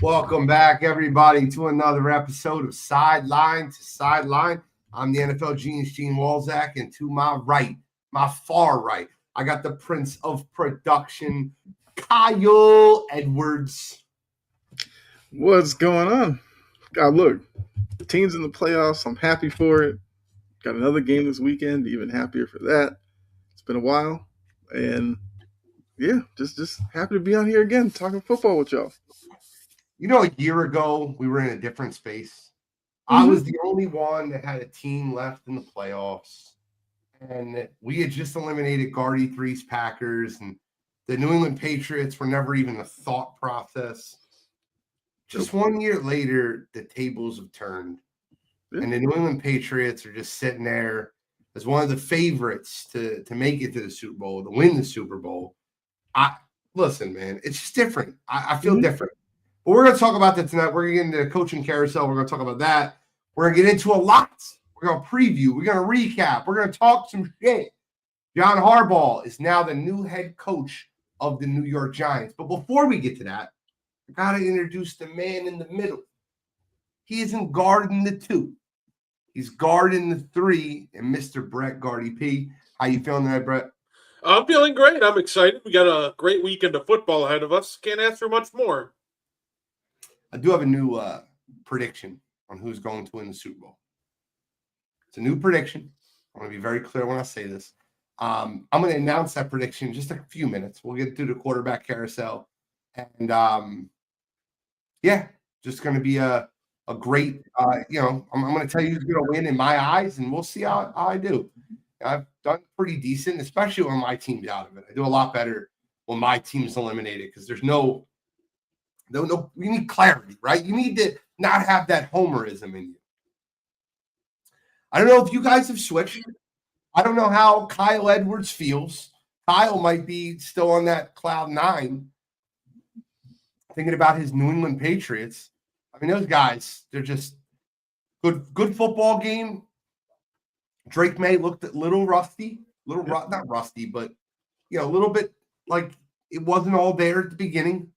Welcome back, everybody, to another episode of Sideline to Sideline. I'm the NFL genius, Gene Walzak, and to my right, my far right, I got the Prince of Production, Kyle Edwards. What's going on? God, look, the team's in the playoffs. I'm happy for it. Got another game this weekend. Even happier for that. It's been a while, and yeah, just happy to be on here again talking football with y'all. You know, a year ago, we were in a different space. I was the only one that had a team left in the playoffs, and we had just eliminated Guardy 3's Packers, and the New England Patriots were never even a thought process. Just 1 year later, the tables have turned, and the New England Patriots are just sitting there as one of the favorites to make it to the Super Bowl, to win the Super Bowl. Listen, man, it's just different. I feel different. But we're going to talk about that tonight. We're going to get into the coaching carousel. We're going to talk about that. We're going to get into a lot. We're going to preview. We're going to recap. We're going to talk some shit. John Harbaugh is now the new head coach of the New York Giants. But before we get to that, I got to introduce the man in the middle. He isn't guarding the 2. He's guarding the 3, and Mr. Brett Guardy P. How you feeling tonight, Brett? I'm feeling great. I'm excited. We got a great weekend of football ahead of us. Can't ask for much more. I do have a new prediction on who's going to win the Super Bowl. It's a new prediction. I want to be very clear when I say this. I'm going to announce that prediction in just a few minutes. We'll get through the quarterback carousel. And, just going to be a great, I'm going to tell you who's going to win in my eyes, and we'll see how I do. I've done pretty decent, especially when my team's out of it. I do a lot better when my team's eliminated because there's no, you need clarity, right? You need to not have that homerism in you. I don't know if you guys have switched. I don't know how Kyle Edwards feels. Kyle might be still on that cloud 9, thinking about his New England Patriots. I mean, those guys, they're just good football game. Drake May looked a little rusty, not rusty, but, a little bit like it wasn't all there at the beginning.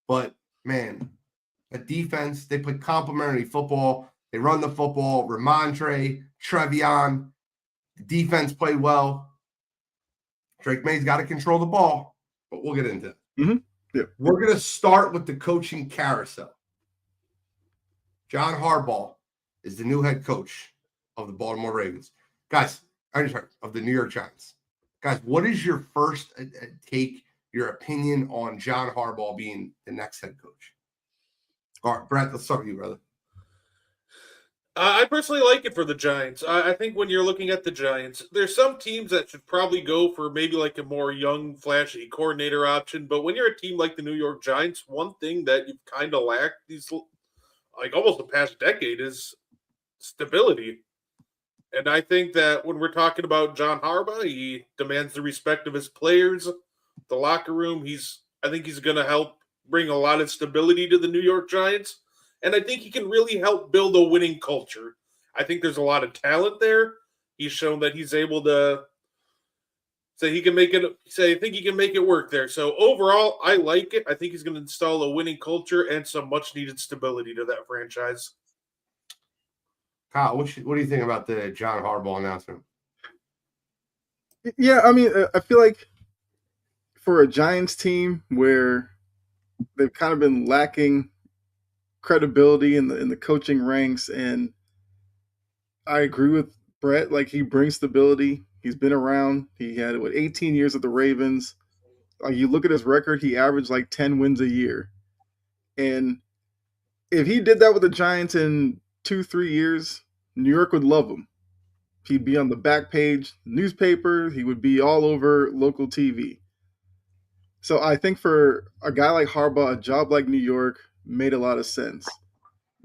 But, man, a defense, they play complementary football. They run the football. Ramondre, Trevion, the defense played well. Drake May's got to control the ball, but we'll get into it. Yeah. We're going to start with the coaching carousel. John Harbaugh is the new head coach of the Baltimore Ravens. Guys, of the New York Giants. Guys, what is your first take, your opinion on John Harbaugh being the next head coach? All right, Brett, let's start with you, brother. I personally like it for the Giants. I think when you're looking at the Giants, there's some teams that should probably go for maybe like a more young, flashy coordinator option. But when you're a team like the New York Giants, one thing that you've kind of lacked these, like almost the past decade, is stability. And I think that when we're talking about John Harbaugh, he demands the respect of his players, the locker room. I think he's going to help bring a lot of stability to the New York Giants. And I think he can really help build a winning culture. I think there's a lot of talent there. He's shown that he's able to say he can make it. I think he can make it work there. So overall, I like it. I think he's going to install a winning culture and some much needed stability to that franchise. Kyle, what do you think about the John Harbaugh announcement? Yeah, I mean, I feel like for a Giants team where they've kind of been lacking credibility in the coaching ranks, and I agree with Brett. Like, he brings stability. He's been around. He had 18 years at the Ravens. Like, you look at his record, he averaged like 10 wins a year. And if he did that with the Giants in 2-3 years, New York would love him. He'd be on the back page newspaper. He would be all over local TV. So I think for a guy like Harbaugh, a job like New York made a lot of sense.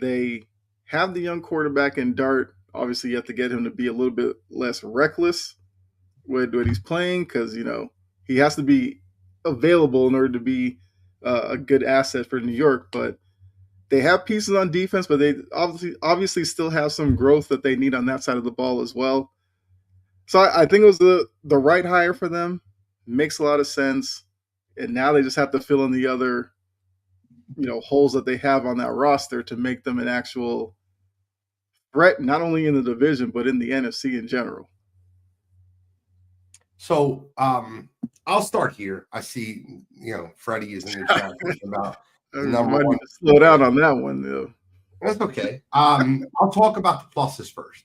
They have the young quarterback in Dart. Obviously, you have to get him to be a little bit less reckless with what he's playing because, he has to be available in order to be a good asset for New York. But they have pieces on defense, but they obviously still have some growth that they need on that side of the ball as well. So I think it was the right hire for them. Makes a lot of sense. And now they just have to fill in the other holes that they have on that roster to make them an actual threat, not only in the division but in the NFC in general. So I'll start here. I see, Freddie is in the chat about the You number might one. need to slow down on that one, though. That's okay. I'll talk about the pluses first.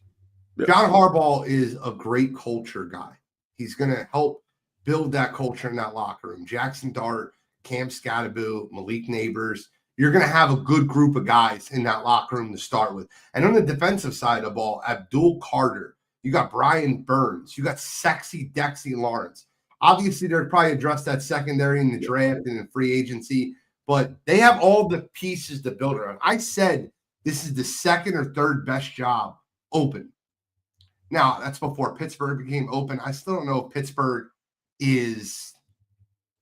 Yeah. John Harbaugh is a great culture guy. He's going to help build that culture in that locker room. Jackson Dart, Cam Scatterbo, Malik Neighbors. You're going to have a good group of guys in that locker room to start with. And on the defensive side of the ball, Abdul Carter, you got Brian Burns, you got sexy Dexy Lawrence. Obviously, they'll probably address that secondary in the draft and in free agency, but they have all the pieces to build around. I said this is the second or third best job open. Now, that's before Pittsburgh became open. I still don't know if Pittsburgh is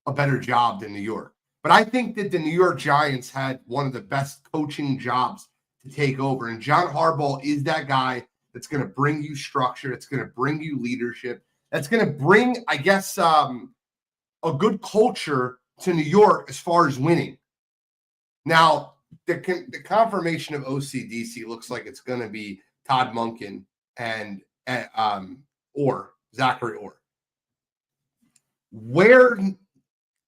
a better job than New York. But I think that the New York Giants had one of the best coaching jobs to take over. And John Harbaugh is that guy that's going to bring you structure. It's going to bring you leadership. That's going to bring, I guess, a good culture to New York as far as winning. Now, the confirmation of OCDC looks like it's going to be Todd Monken and Zachary Orr. Where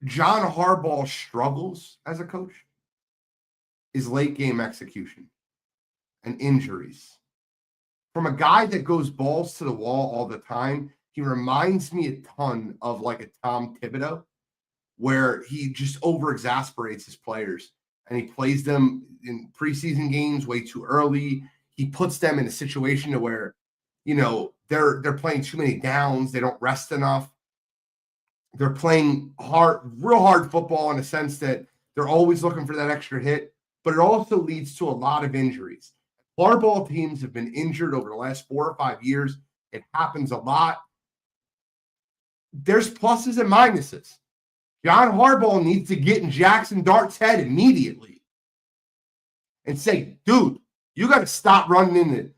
John Harbaugh struggles as a coach is late game execution and injuries. From a guy that goes balls to the wall all the time, he reminds me a ton of like a Tom Thibodeau, where he just over-exasperates his players and he plays them in preseason games way too early. He puts them in a situation to where, they're playing too many downs. They don't rest enough. They're playing real hard football in a sense that they're always looking for that extra hit, but it also leads to a lot of injuries. Harbaugh teams have been injured over the last 4 or 5 years. It happens a lot. There's pluses and minuses. John Harbaugh needs to get in Jackson Dart's head immediately and say, dude, you got to stop running into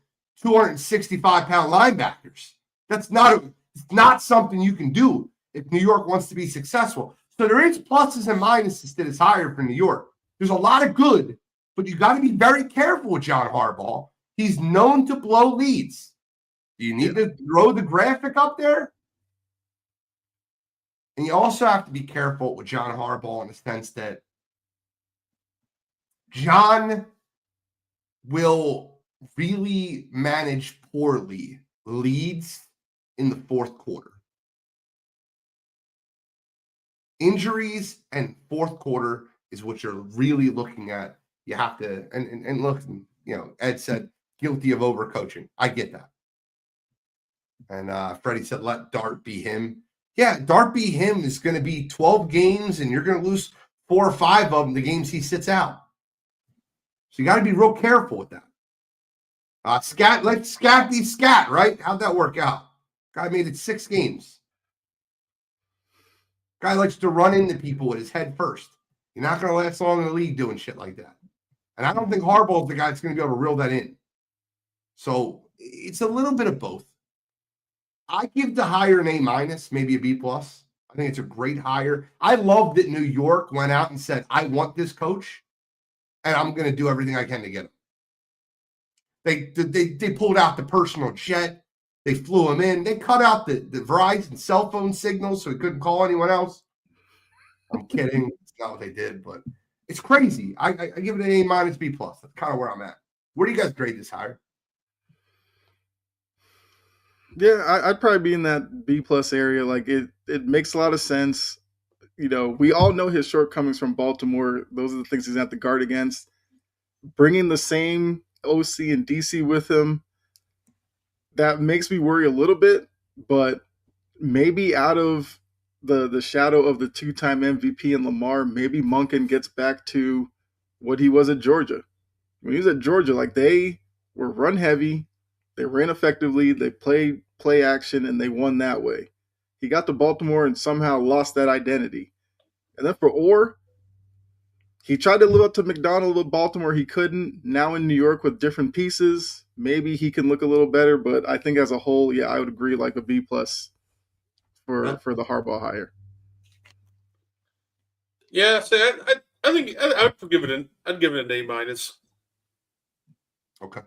265-pound linebackers. It's not something you can do if New York wants to be successful. So there is pluses and minuses to this hire for New York. There's a lot of good, but you got to be very careful with John Harbaugh. He's known to blow leads. Do you need to throw the graphic up there? And you also have to be careful with John Harbaugh in the sense that John will really manage poorly leads in the fourth quarter. Injuries and fourth quarter is what you're really looking at. You have to, and look, Ed said guilty of overcoaching. I get that. And Freddie said, let Dart be him. Yeah, Dart be him is going to be 12 games, and you're going to lose 4 or 5 of them the games he sits out. So you got to be real careful with that. Scat, let Scat be Scat, right? How'd that work out? Guy made it 6 games. Guy likes to run into people with his head first. You're not going to last long in the league doing shit like that. And I don't think Harbaugh's the guy that's going to be able to reel that in. So it's a little bit of both. I give the hire an A-, maybe a B+. I think it's a great hire. I love that New York went out and said, I want this coach, and I'm going to do everything I can to get him. They pulled out the personal jet. They flew him in. They cut out the Verizon cell phone signal so he couldn't call anyone else. I'm kidding. It's not what they did, but it's crazy. I give it an A-, B+. That's kind of where I'm at. Where do you guys grade this hire? Yeah, I'd probably be in that B+ area. Like it makes a lot of sense. We all know his shortcomings from Baltimore. Those are the things he's going to have to guard against. Bringing the same OC and DC with him, that makes me worry a little bit. But maybe out of the shadow of the 2-time MVP and Lamar, maybe Monken gets back to what he was at Georgia. When he was at Georgia, like they were run heavy, they ran effectively, they played play action, and they won that way. He got to Baltimore and somehow lost that identity. And then for Orr, he tried to live up to McDonald with Baltimore. He couldn't. Now in New York with different pieces, maybe he can look a little better. But I think as a whole, yeah, I would agree like a B+ for the Harbaugh hire. Yeah, so I think I'd give it an A minus. Okay.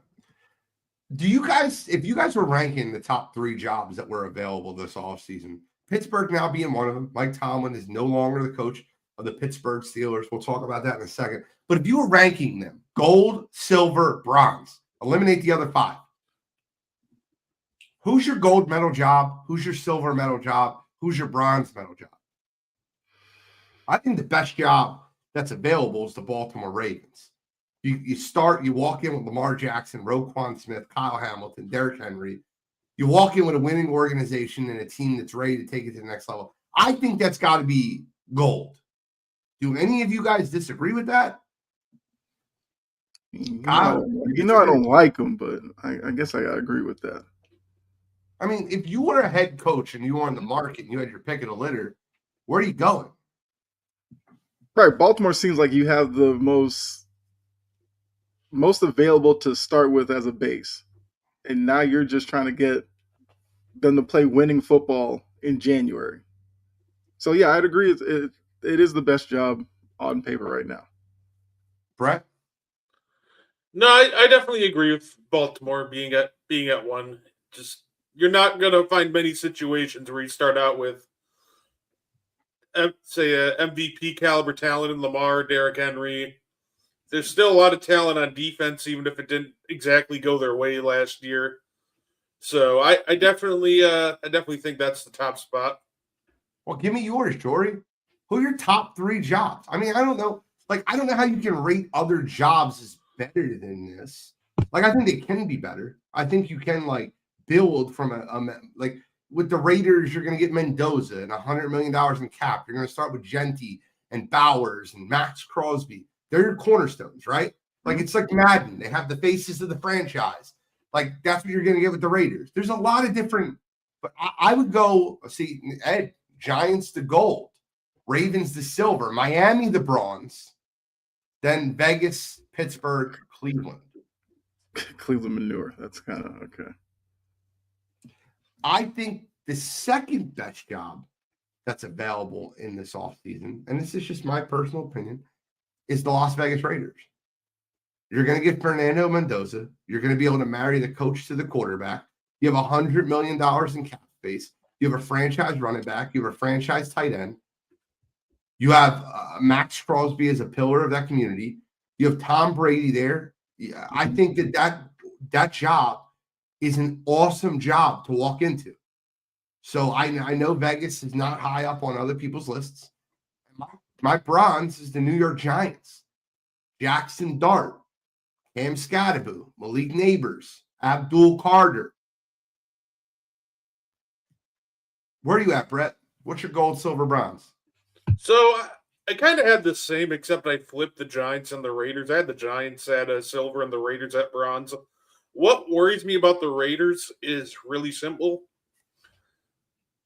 Do you guys, if you guys were ranking the top 3 jobs that were available this offseason, Pittsburgh now being one of them, Mike Tomlin is no longer the coach of the Pittsburgh Steelers. We'll talk about that in a second. But if you were ranking them, gold, silver, bronze, eliminate the other 5. Who's your gold medal job? Who's your silver medal job? Who's your bronze medal job? I think the best job that's available is the Baltimore Ravens. You walk in with Lamar Jackson, Roquan Smith, Kyle Hamilton, Derrick Henry. You walk in with a winning organization and a team that's ready to take it to the next level. I think that's got to be gold. Do any of you guys disagree with that? Kyle, I don't like them, but I guess I gotta agree with that. I mean, if you were a head coach and you were on the market and you had your pick of the litter, where are you going? Right, Baltimore seems like you have the most available to start with as a base. And now you're just trying to get them to play winning football in January. So, yeah, I'd agree. It is the best job on paper right now. Brett? No, I definitely agree with Baltimore being at 1. Just you're not going to find many situations where you start out with, say, a MVP caliber talent in Lamar, Derrick Henry. There's still a lot of talent on defense, even if it didn't exactly go their way last year. So I definitely think that's the top spot. Well, give me yours, Jory. Who are your top 3 jobs? I mean, I don't know. Like, I don't know how you can rate other jobs as better than this. Like, I think they can be better. I think you can, like, build from like, with the Raiders, you're going to get Mendoza and $100 million in cap. You're going to start with Genti and Bowers and Max Crosby. They're your cornerstones, right? Like, it's like Madden. They have the faces of the franchise. Like, that's what you're going to get with the Raiders. There's a lot of different, but I would go, see, Ed, Giants the gold, Ravens the silver, Miami the bronze, then Vegas, Pittsburgh, Cleveland. Cleveland manure. That's kind of okay. I think the second best job that's available in this offseason, and this is just my personal opinion, is the Las Vegas Raiders. You're going to get Fernando Mendoza. You're going to be able to marry the coach to the quarterback. You have $100 million in cap space. You have a franchise running back. You have a franchise tight end. You have Max Crosby as a pillar of that community. You have Tom Brady there. I think that job is an awesome job to walk into. So I know Vegas is not high up on other people's lists. My bronze is the New York Giants. Jackson Dart, Cam Scadaboo, Malik Neighbors, Abdul Carter. Where are you at, Brett? What's your gold, silver, bronze? So I kind of had the same, except I flipped the Giants and the Raiders. I had the Giants at silver and the Raiders at bronze. What worries me about the Raiders is really simple.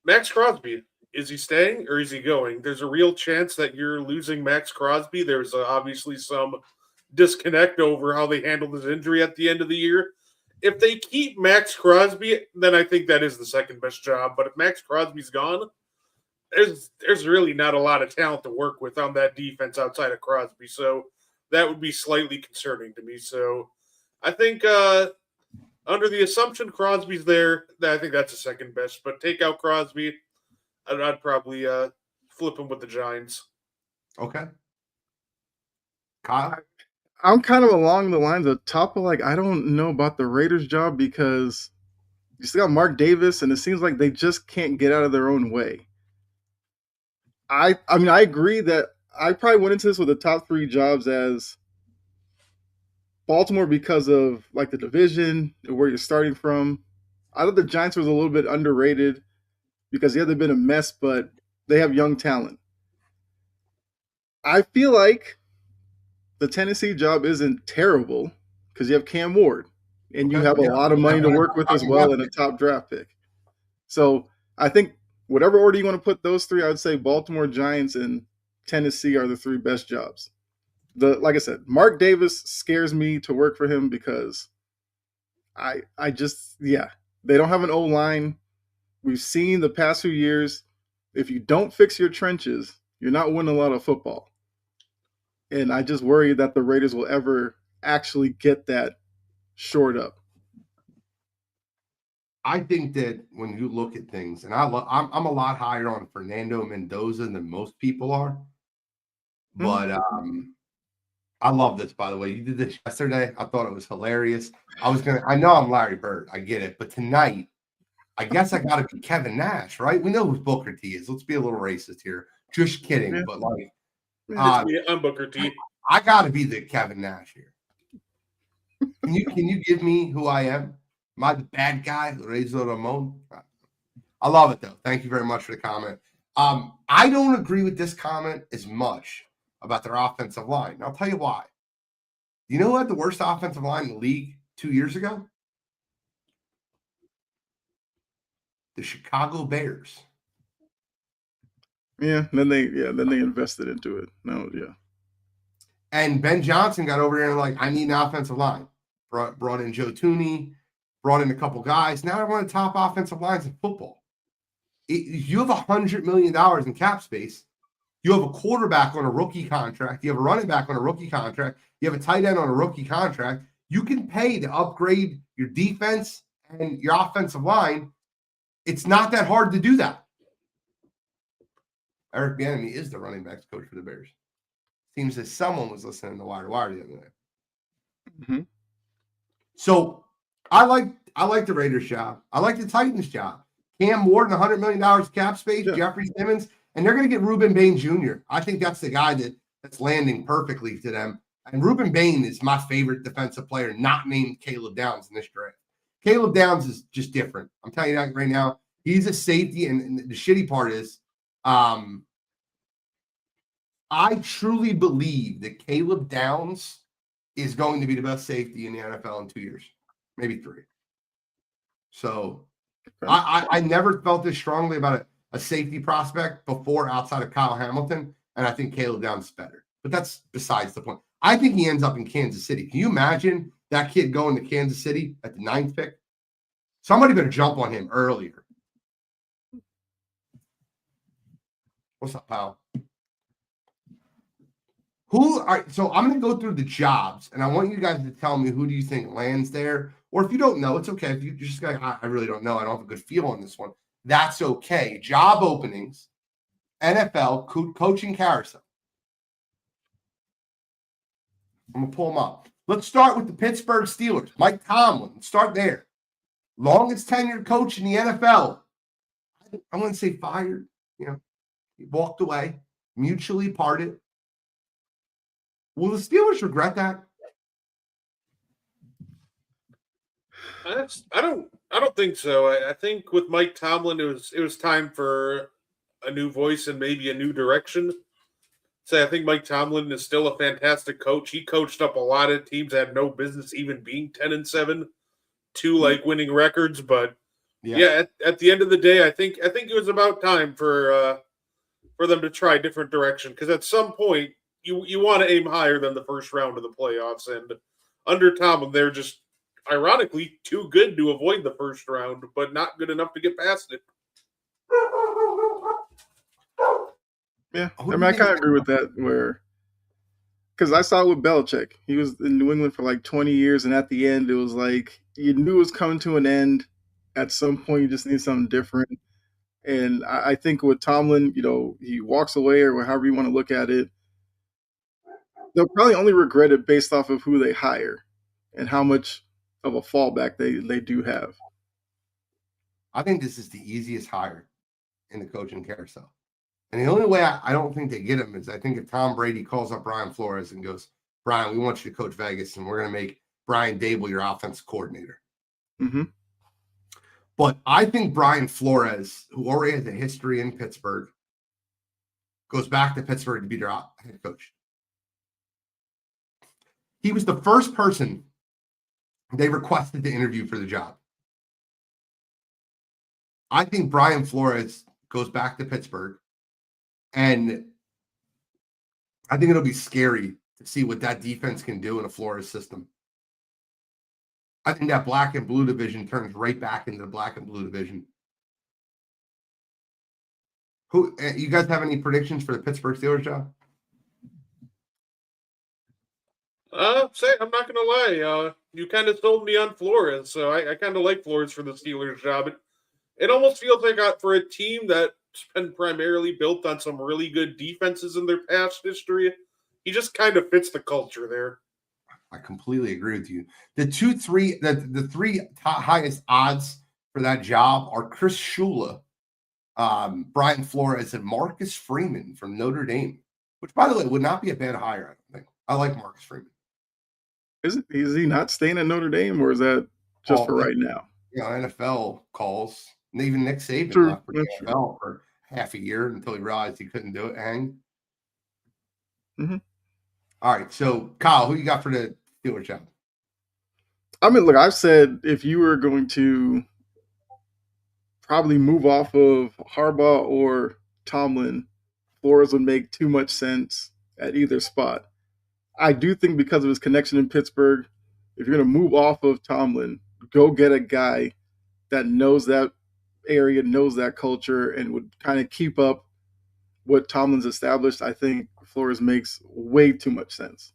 Max Crosby, is he staying or is he going? There's a real chance that you're losing Max Crosby. There's obviously some disconnect over how they handled his injury at the end of the year. If they keep Max Crosby, then I think that is the second best job. But if Max Crosby's gone, there's really not a lot of talent to work with on that defense outside of Crosby. So that would be slightly concerning to me. So I think under the assumption Crosby's there, I think that's the second best. But take out Crosby, I'd probably flip him with the Giants. Okay. Kyle? I'm kind of along the lines of top of I don't know about the Raiders job because you still got Mark Davis, and it seems like they just can't get out of their own way. I mean, I agree that I probably went into this with the top 3 jobs as Baltimore because of the division, where you're starting from. I thought the Giants was a little bit underrated because they've been a mess, but they have young talent. I feel like the Tennessee job isn't terrible because you have Cam Ward and you have a lot of money to work with as well and a top draft pick. So I think whatever order you want to put those 3, I would say Baltimore, Giants, and Tennessee are the 3 best jobs. Like I said, Mark Davis scares me to work for him because they don't have an O-line. We've seen the past few years, if you don't fix your trenches, you're not winning a lot of football. And I just worry that the Raiders will ever actually get that shored up. I think that when you look at things, and I'm a lot higher on Fernando Mendoza than most people are, but I love this, by the way. You did this yesterday. I thought it was hilarious. I know I'm Larry Bird. I get it. But tonight, I guess I got to be Kevin Nash, right? We know who Booker T is. Let's be a little racist here. Just kidding. Yeah. But like, I'm Booker T. I got to be the Kevin Nash here. Can you give me who I am? Am I the bad guy, Razor Ramon? I love it though. Thank you very much for the comment. I don't agree with this comment as much about their offensive line. And I'll tell you why. You know who had the worst offensive line in the league 2 years ago? The Chicago Bears. Yeah, then they invested into it. No, yeah. And Ben Johnson got over there and like, I need an offensive line. Brought in Joe Tooney, brought in a couple guys. Now they're one of the top offensive lines in football. You have $100 million in cap space. You have a quarterback on a rookie contract. You have a running back on a rookie contract. You have a tight end on a rookie contract. You can pay to upgrade your defense and your offensive line. It's not that hard to do that. Eric Bieniemy is the running backs coach for the Bears. Seems that someone was listening to Wire to Wire the other day. Mm-hmm. So I like the Raiders job. I like the Titans job. Cam Ward and $100 million cap space, Yeah. Jeffrey Simmons, and they're going to get Reuben Bain Jr. I think that's the guy that's landing perfectly to them. And Reuben Bain is my favorite defensive player, not named Caleb Downs in this draft. Caleb Downs is just different. I'm telling you that right now. He's a safety, and the shitty part is I truly believe that Caleb Downs is going to be the best safety in the NFL in 2 years, maybe 3. So I never felt this strongly about a safety prospect before outside of Kyle Hamilton, and I think Caleb Downs is better. But that's besides the point. I think he ends up in Kansas City. Can you imagine that kid going to Kansas City at the 9th pick? Somebody better jump on him earlier. What's up, pal? So I'm going to go through the jobs, and I want you guys to tell me who do you think lands there. Or if you don't know, it's okay. If you just go, I really don't know. I don't have a good feel on this one. That's okay. Job openings, NFL, coaching carousel. I'm going to pull them up. Let's start with the Pittsburgh Steelers. Mike Tomlin. Let's start there. Longest tenured coach in the NFL. I wouldn't say fired. He walked away, mutually parted. Will the Steelers regret that? I don't think so. I think with Mike Tomlin, it was time for a new voice and maybe a new direction. So I think Mike Tomlin is still a fantastic coach. He coached up a lot of teams that had no business even being 10-7 to like winning records. But at the end of the day, I think it was about time for them to try a different direction, because at some point you want to aim higher than the first round of the playoffs. And under Tomlin, they're just ironically too good to avoid the first round, but not good enough to get past it. Yeah, I mean, I kind of agree with that. Because I saw it with Belichick. He was in New England for like 20 years, and at the end, it was like you knew it was coming to an end. At some point, you just need something different. And I think with Tomlin, he walks away, or however you want to look at it, they'll probably only regret it based off of who they hire and how much of a fallback they do have. I think this is the easiest hire in the coaching carousel. And the only way I don't think they get him is I think if Tom Brady calls up Brian Flores and goes, Brian, we want you to coach Vegas, and we're going to make Brian Dable your offensive coordinator. Mm-hmm. But I think Brian Flores, who already has a history in Pittsburgh, goes back to Pittsburgh to be their head coach. He was the first person they requested to interview for the job. I think Brian Flores goes back to Pittsburgh, and I think it'll be scary to see what that defense can do in a Flores system. I think that black and blue division turns right back into the black and blue division. You guys have any predictions for the Pittsburgh Steelers job? Say I'm not gonna lie. You kind of sold me on Flores, so I kind of like Flores for the Steelers job. It almost feels like for a team that's been primarily built on some really good defenses in their past history, he just kind of fits the culture there. I completely agree with you. The three highest odds for that job are Chris Shula, Brian Flores, and Marcus Freeman from Notre Dame, which, by the way, would not be a bad hire. I don't think. I like Marcus Freeman. Is he not staying at Notre Dame, or is that just for right now? NFL calls. And even Nick Saban True, left for the NFL for half a year until he realized he couldn't do it. Hang. Mm-hmm. All right, so Kyle, who you got for the Steelers job? I mean, look, I've said if you were going to probably move off of Harbaugh or Tomlin, Flores would make too much sense at either spot. I do think because of his connection in Pittsburgh, if you're going to move off of Tomlin, go get a guy that knows that area, knows that culture, and would kind of keep up what Tomlin's established. I think Flores makes way too much sense.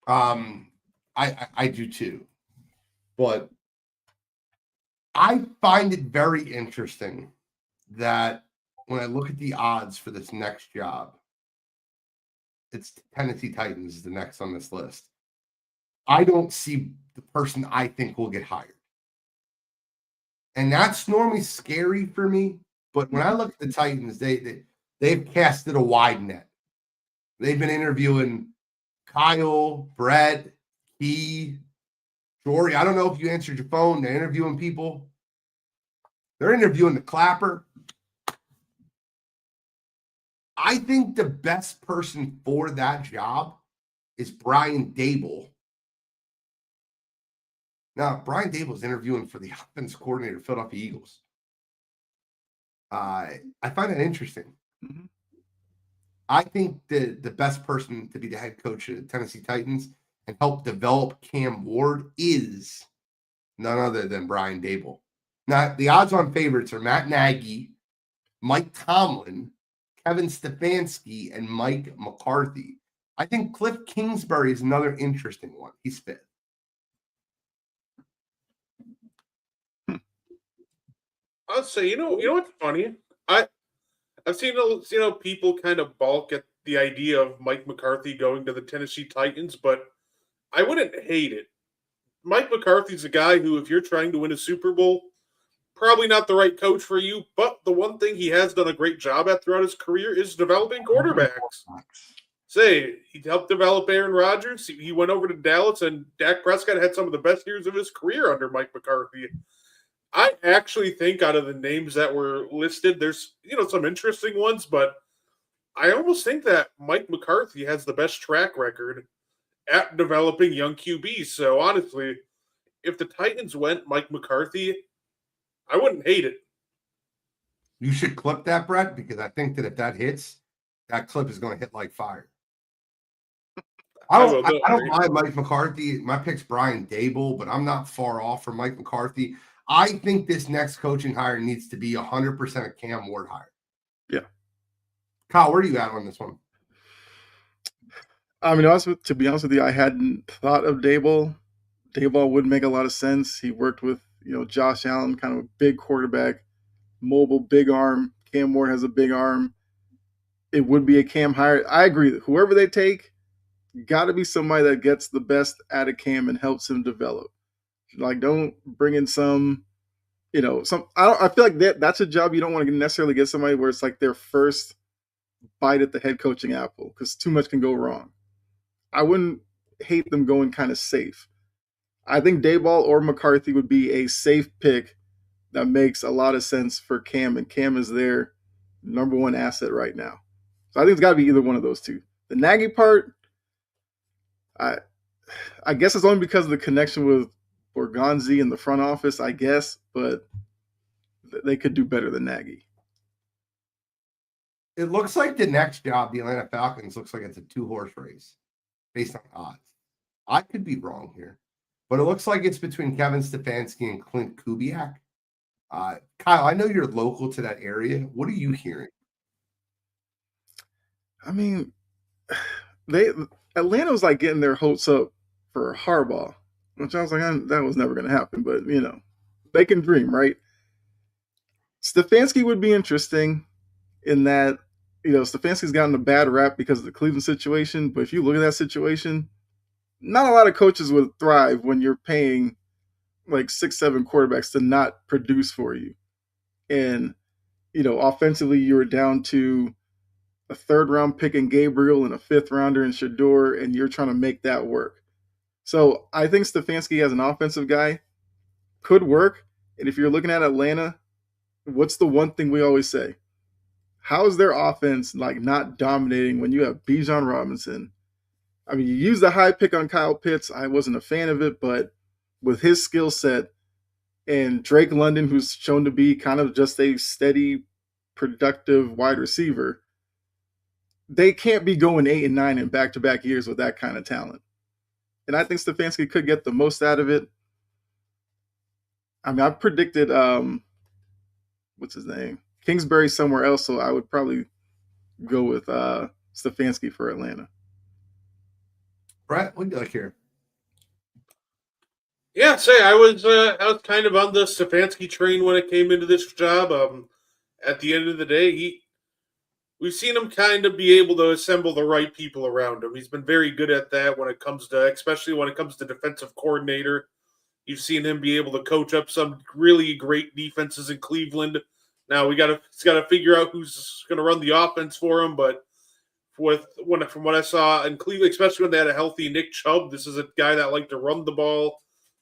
I do too, but I find it very interesting that when I look at the odds for this next job, it's Tennessee Titans is the next on this list. I don't see the person I think will get hired. And that's normally scary for me. But when I look at the Titans, they've casted a wide net. They've been interviewing Kyle, Brett, Key, Jory. I don't know if you answered your phone. They're interviewing people. They're interviewing the Clapper. I think the best person for that job is Brian Dable. Now, Brian Dable is interviewing for the offense coordinator of Philadelphia Eagles. I find that interesting. Mm-hmm. I think the best person to be the head coach of the Tennessee Titans and help develop Cam Ward is none other than Brian Dable. Now, the odds-on favorites are Matt Nagy, Mike Tomlin, Kevin Stefanski, and Mike McCarthy. I think Cliff Kingsbury is another interesting one. He's fifth. I'll say, you know what's funny? I've seen people kind of balk at the idea of Mike McCarthy going to the Tennessee Titans, but I wouldn't hate it. Mike McCarthy's a guy who, if you're trying to win a Super Bowl, probably not the right coach for you. But the one thing he has done a great job at throughout his career is developing quarterbacks. Say he helped develop Aaron Rodgers. He went over to Dallas, and Dak Prescott had some of the best years of his career under Mike McCarthy. I actually think out of the names that were listed, there's some interesting ones, but I almost think that Mike McCarthy has the best track record at developing young QBs. So honestly, if the Titans went Mike McCarthy, I wouldn't hate it. You should clip that, Brett, because I think that if that hits, that clip is going to hit like fire. I don't mind Mike McCarthy. My pick's Brian Dable, but I'm not far off from Mike McCarthy. I think this next coaching hire needs to be 100% a Cam Ward hire. Yeah. Kyle, where are you at on this one? I mean, to be honest with you, I hadn't thought of Dable. Dable would make a lot of sense. He worked with, Josh Allen, kind of a big quarterback, mobile, big arm. Cam Ward has a big arm. It would be a Cam hire. I agree. Whoever they take, got to be somebody that gets the best out of Cam and helps him develop. Like, don't bring in some. I feel like that's a job you don't want to necessarily get somebody where it's like their first bite at the head coaching apple, because too much can go wrong. I wouldn't hate them going kind of safe. I think Dayball or McCarthy would be a safe pick that makes a lot of sense for Cam, and Cam is their number one asset right now. So I think it's got to be either one of those two. The Nagy part, I guess it's only because of the connection with Orgonzi in the front office, I guess, but they could do better than Nagy. It looks like the next job, the Atlanta Falcons, looks like it's a 2-horse race based on odds. I could be wrong here, but it looks like it's between Kevin Stefanski and Clint Kubiak. Kyle, I know you're local to that area. What are you hearing? I mean, Atlanta was like getting their hopes up for Harbaugh, which I was like, that was never going to happen. But they can dream, right? Stefanski would be interesting in that Stefanski's gotten a bad rap because of the Cleveland situation. But if you look at that situation, not a lot of coaches would thrive when you're paying like 6-7 quarterbacks to not produce for you. And, offensively, you were down to a 3rd-round pick in Gabriel and a 5th-rounder in Shador, and you're trying to make that work. So I think Stefanski as an offensive guy could work. And if you're looking at Atlanta, what's the one thing we always say? How is their offense like not dominating when you have Bijan Robinson? I mean, you use the high pick on Kyle Pitts. I wasn't a fan of it, but with his skill set and Drake London, who's shown to be kind of just a steady, productive wide receiver, they can't be going 8 and 9 in back-to-back years with that kind of talent. And I think Stefanski could get the most out of it. I mean, I predicted, what's his name? Kingsbury somewhere else, so I would probably go with Stefanski for Atlanta. Brett, what do you like here? Yeah, I was kind of on the Stefanski train when it came into this job. At the end of the day, we've seen him kind of be able to assemble the right people around him. He's been very good at that especially when it comes to defensive coordinator. You've seen him be able to coach up some really great defenses in Cleveland. Now he's got to figure out who's going to run the offense for him. But from what I saw in Cleveland, especially when they had a healthy Nick Chubb, this is a guy that liked to run the ball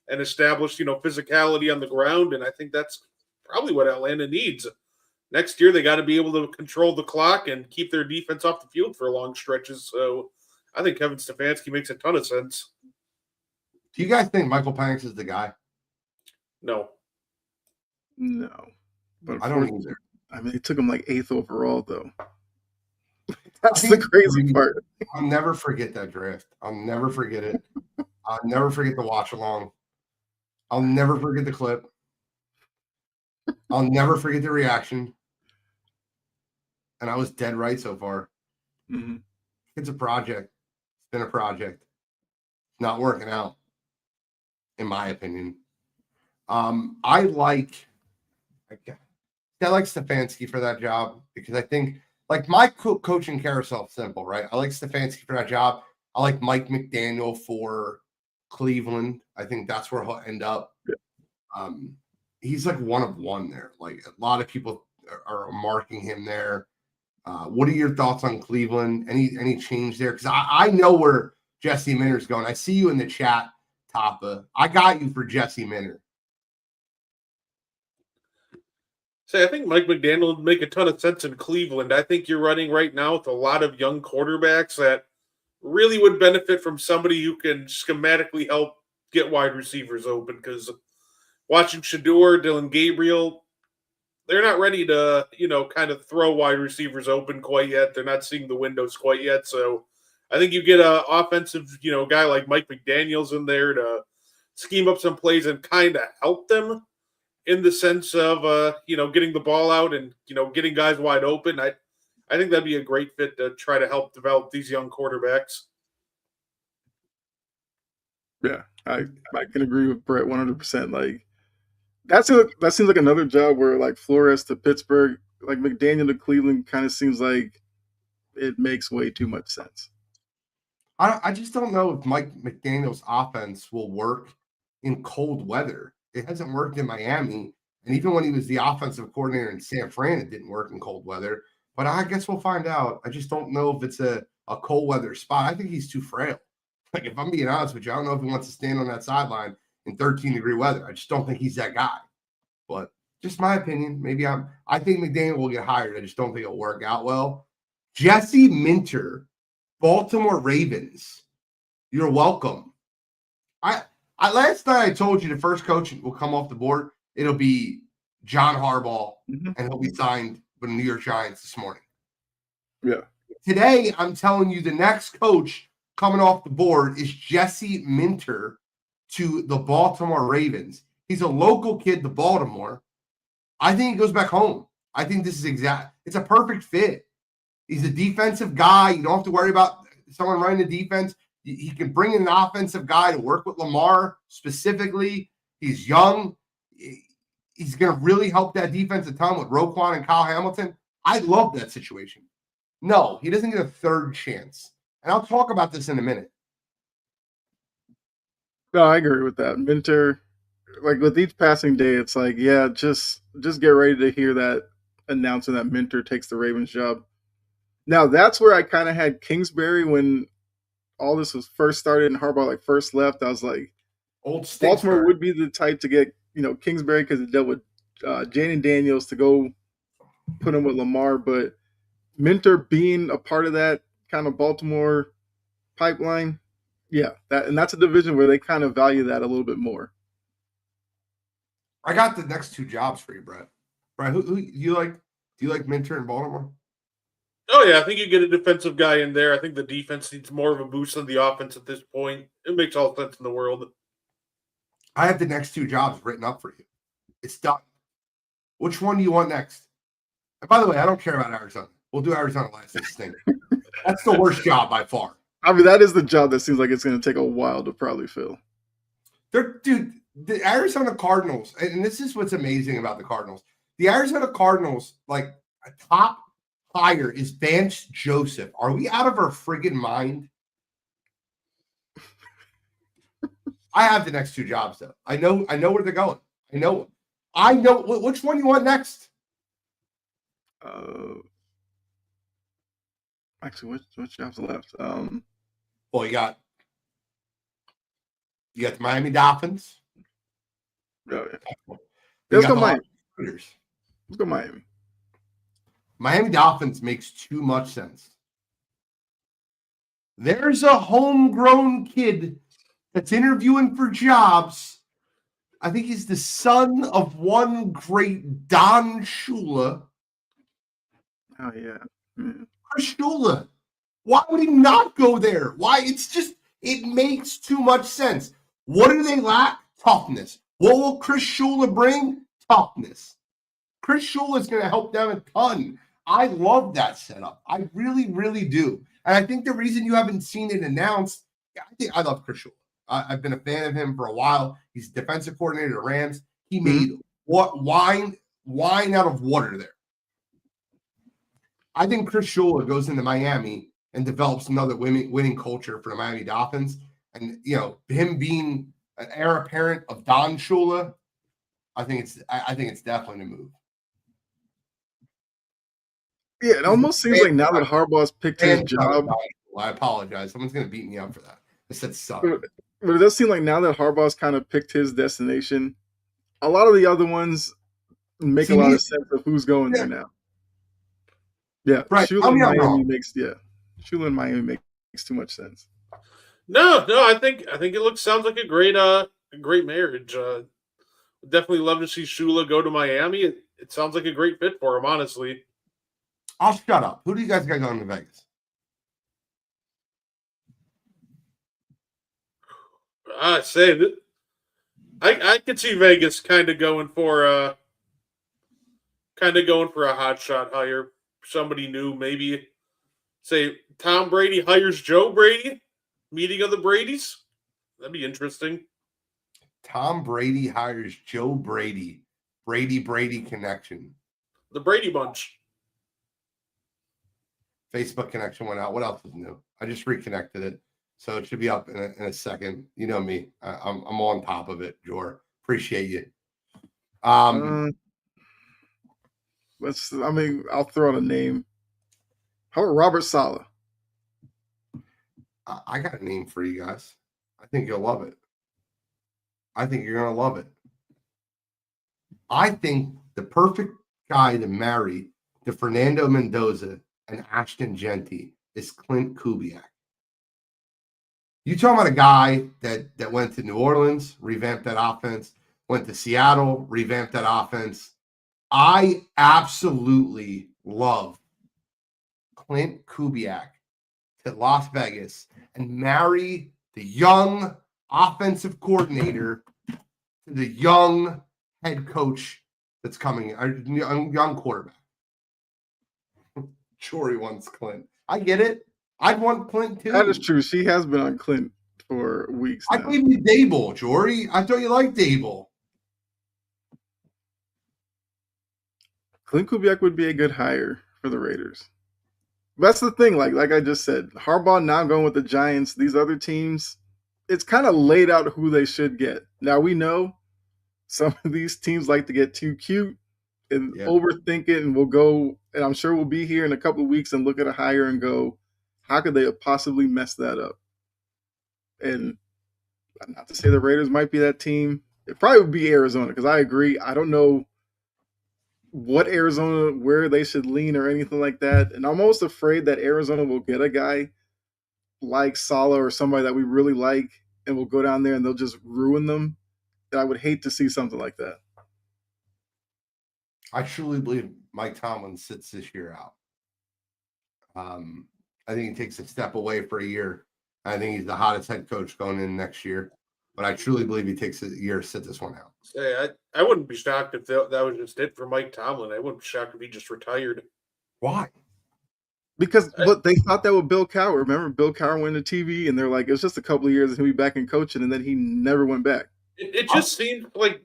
and establish physicality on the ground. And I think that's probably what Atlanta needs. Next year, they got to be able to control the clock and keep their defense off the field for long stretches. So I think Kevin Stefanski makes a ton of sense. Do you guys think Michael Penix is the guy? No. But I don't either. I mean, they took him like 8th overall, though. That's the crazy part. I'll never forget that draft. I'll never forget it. I'll never forget the watch along. I'll never forget the clip. I'll never forget the reaction. And I was dead right so far. Mm-hmm. It's a project. It's been a project. Not working out, in my opinion. I like Stefanski for that job because I think my coaching carousel is simple, right? I like Stefanski for that job. I like Mike McDaniel for Cleveland. I think that's where he'll end up. Yeah. He's like one of one there. Like a lot of people are marking him there. What are your thoughts on Cleveland? Any change there? Because I know where Jesse Minter's going. I see you in the chat, Tapa. I got you for Jesse Minter. I think Mike McDaniel would make a ton of sense in Cleveland. I think you're running right now with a lot of young quarterbacks that really would benefit from somebody who can schematically help get wide receivers open. Because watching Shador, Dylan Gabriel, they're not ready to, kind of throw wide receivers open quite yet. They're not seeing the windows quite yet. So I think you get an offensive, guy like Mike McDaniels in there to scheme up some plays and kind of help them in the sense of, getting the ball out and, getting guys wide open. I think that'd be a great fit to try to help develop these young quarterbacks. Yeah, I can agree with Brett 100%. Like that seems like another job where like Flores to Pittsburgh, like McDaniel to Cleveland kind of seems like it makes way too much sense. I just don't know if Mike McDaniel's offense will work in cold weather. It hasn't worked in Miami. And even when he was the offensive coordinator in San Fran, it didn't work in cold weather. But I guess we'll find out. I just don't know if it's a cold weather spot. I think he's too frail. Like, if I'm being honest with you, I don't know if he wants to stand on that sideline in 13-degree weather. I just don't think he's that guy. But just my opinion. I think McDaniel will get hired. I just don't think it'll work out well. Jesse Minter, Baltimore Ravens. You're welcome. Last night I told you the first coach will come off the board. It'll be John Harbaugh, and he'll be signed with the New York Giants this morning. Yeah. Today, I'm telling you the next coach coming off the board is Jesse Minter to the Baltimore Ravens. He's a local kid to Baltimore. I think he goes back home. I think this is it's a perfect fit. He's a defensive guy. You don't have to worry about someone running the defense. He can bring in an offensive guy to work with Lamar specifically. He's young. He's going to really help that defense a ton with Roquan and Kyle Hamilton. I love that situation. No, he doesn't get a third chance. And I'll talk about this in a minute. No, I agree with that. Minter, like with each passing day, it's like, yeah, just get ready to hear that announcement that Minter takes the Ravens job. Now that's where I kind of had Kingsbury when all this was first started and Harbaugh like first left. I was like, Old Baltimore would be the type to get Kingsbury because it dealt with Jaden Daniels to go put him with Lamar, but Minter being a part of that kind of Baltimore pipeline, yeah, that's a division where they kind of value that a little bit more. I got the next two jobs for you, Brett. Brett, who you like? Do you like Minter in Baltimore? Oh, yeah, I think you get a defensive guy in there. I think the defense needs more of a boost than the offense at this point. It makes all sense in the world. I have the next two jobs written up for you. It's done. Which one do you want next? And by the way, I don't care about Arizona. We'll do Arizona last this thing. That's the worst job by far. I mean, that is the job that seems like it's going to take a while to probably fill. Dude, the Arizona Cardinals, and this is what's amazing about the Cardinals. The Arizona Cardinals, like a top hire is Vance Joseph. Are we out of our friggin' mind? I have the next two jobs though. I know where they're going. I know which one you want next. Actually, which jobs are left? Well, you got the Miami Dolphins. Oh, yeah. Let's go Miami. Let's go Miami. Miami Dolphins makes too much sense. There's a homegrown kid that's interviewing for jobs. I think he's the son of one great Don Shula. Oh, yeah. Chris Shula. Why would he not go there? Why? It makes too much sense. What do they lack? Toughness. What will Chris Shula bring? Toughness. Chris Shula is going to help them a ton. I love that setup. I really, really do. And I think the reason you haven't seen it announced, I love Chris Shula. I've been a fan of him for a while. He's defensive coordinator at Rams. He made wine out of water there. I think Chris Shula goes into Miami and develops another winning culture for the Miami Dolphins. And, him being an heir apparent of Don Shula, I think it's definitely a move. Yeah, it almost seems like now that Harbaugh's picked his job. I apologize. Someone's going to beat me up for that. I said suck. But it does seem like now that Harbaugh's kind of picked his destination, a lot of the other ones make a lot of sense of who's going there now. Yeah, right. Shula in Miami makes too much sense. No, I think it sounds like a great marriage. Definitely love to see Shula go to Miami. It sounds like a great fit for him, honestly. I'll shut up. Who do you guys got going to Vegas? I say that I could see Vegas kind of going for a hot shot hire. Somebody new, maybe say Tom Brady hires Joe Brady. Meeting of the Bradys. That'd be interesting. Tom Brady hires Joe Brady. Brady connection. The Brady Bunch. Facebook connection went out. What else is new? I just reconnected it. So it should be up in a second. You know me. I'm on top of it, Jor. Appreciate you. I'll throw out a name. How about Robert Saleh? I got a name for you guys. I think you'll love it. I think you're going to love it. I think the perfect guy to marry to Fernando Mendoza and Ashton Genty is Clint Kubiak. You talking about a guy that went to New Orleans, revamped that offense, went to Seattle, revamped that offense. I absolutely love Clint Kubiak to Las Vegas and marry the young offensive coordinator to the young head coach that's coming, or young quarterback. Jory wants Clint. I get it. I'd want Clint too. That is true. She has been on Clint for weeks I now. gave you Dable, Jory. I thought you liked Dable. Clint Kubiak would be a good hire for the Raiders. That's the thing. Like I just said, Harbaugh now going with the Giants. These other teams, it's kind of laid out who they should get. Now we know some of these teams like to get too cute and overthink it, and we'll go. And I'm sure we'll be here in a couple of weeks and look at a hire and go, how could they have possibly messed that up? And not to say the Raiders might be that team. It probably would be Arizona because I agree. I don't know what Arizona, where they should lean or anything like that. And I'm almost afraid that Arizona will get a guy like Saleh or somebody that we really like and will go down there and they'll just ruin them. And I would hate to see something like that. I truly believe Mike Tomlin sits this year out. I think he takes a step away for a year. I think he's the hottest head coach going in next year. But I truly believe he takes a year to sit this one out. Hey, I wouldn't be shocked if that was just it for Mike Tomlin. I wouldn't be shocked if he just retired. Why? Because look, they thought that with Bill Cowher. Remember, Bill Cowher went to TV, and they're like, it's just a couple of years and he'll be back in coaching, and then he never went back. It just seemed like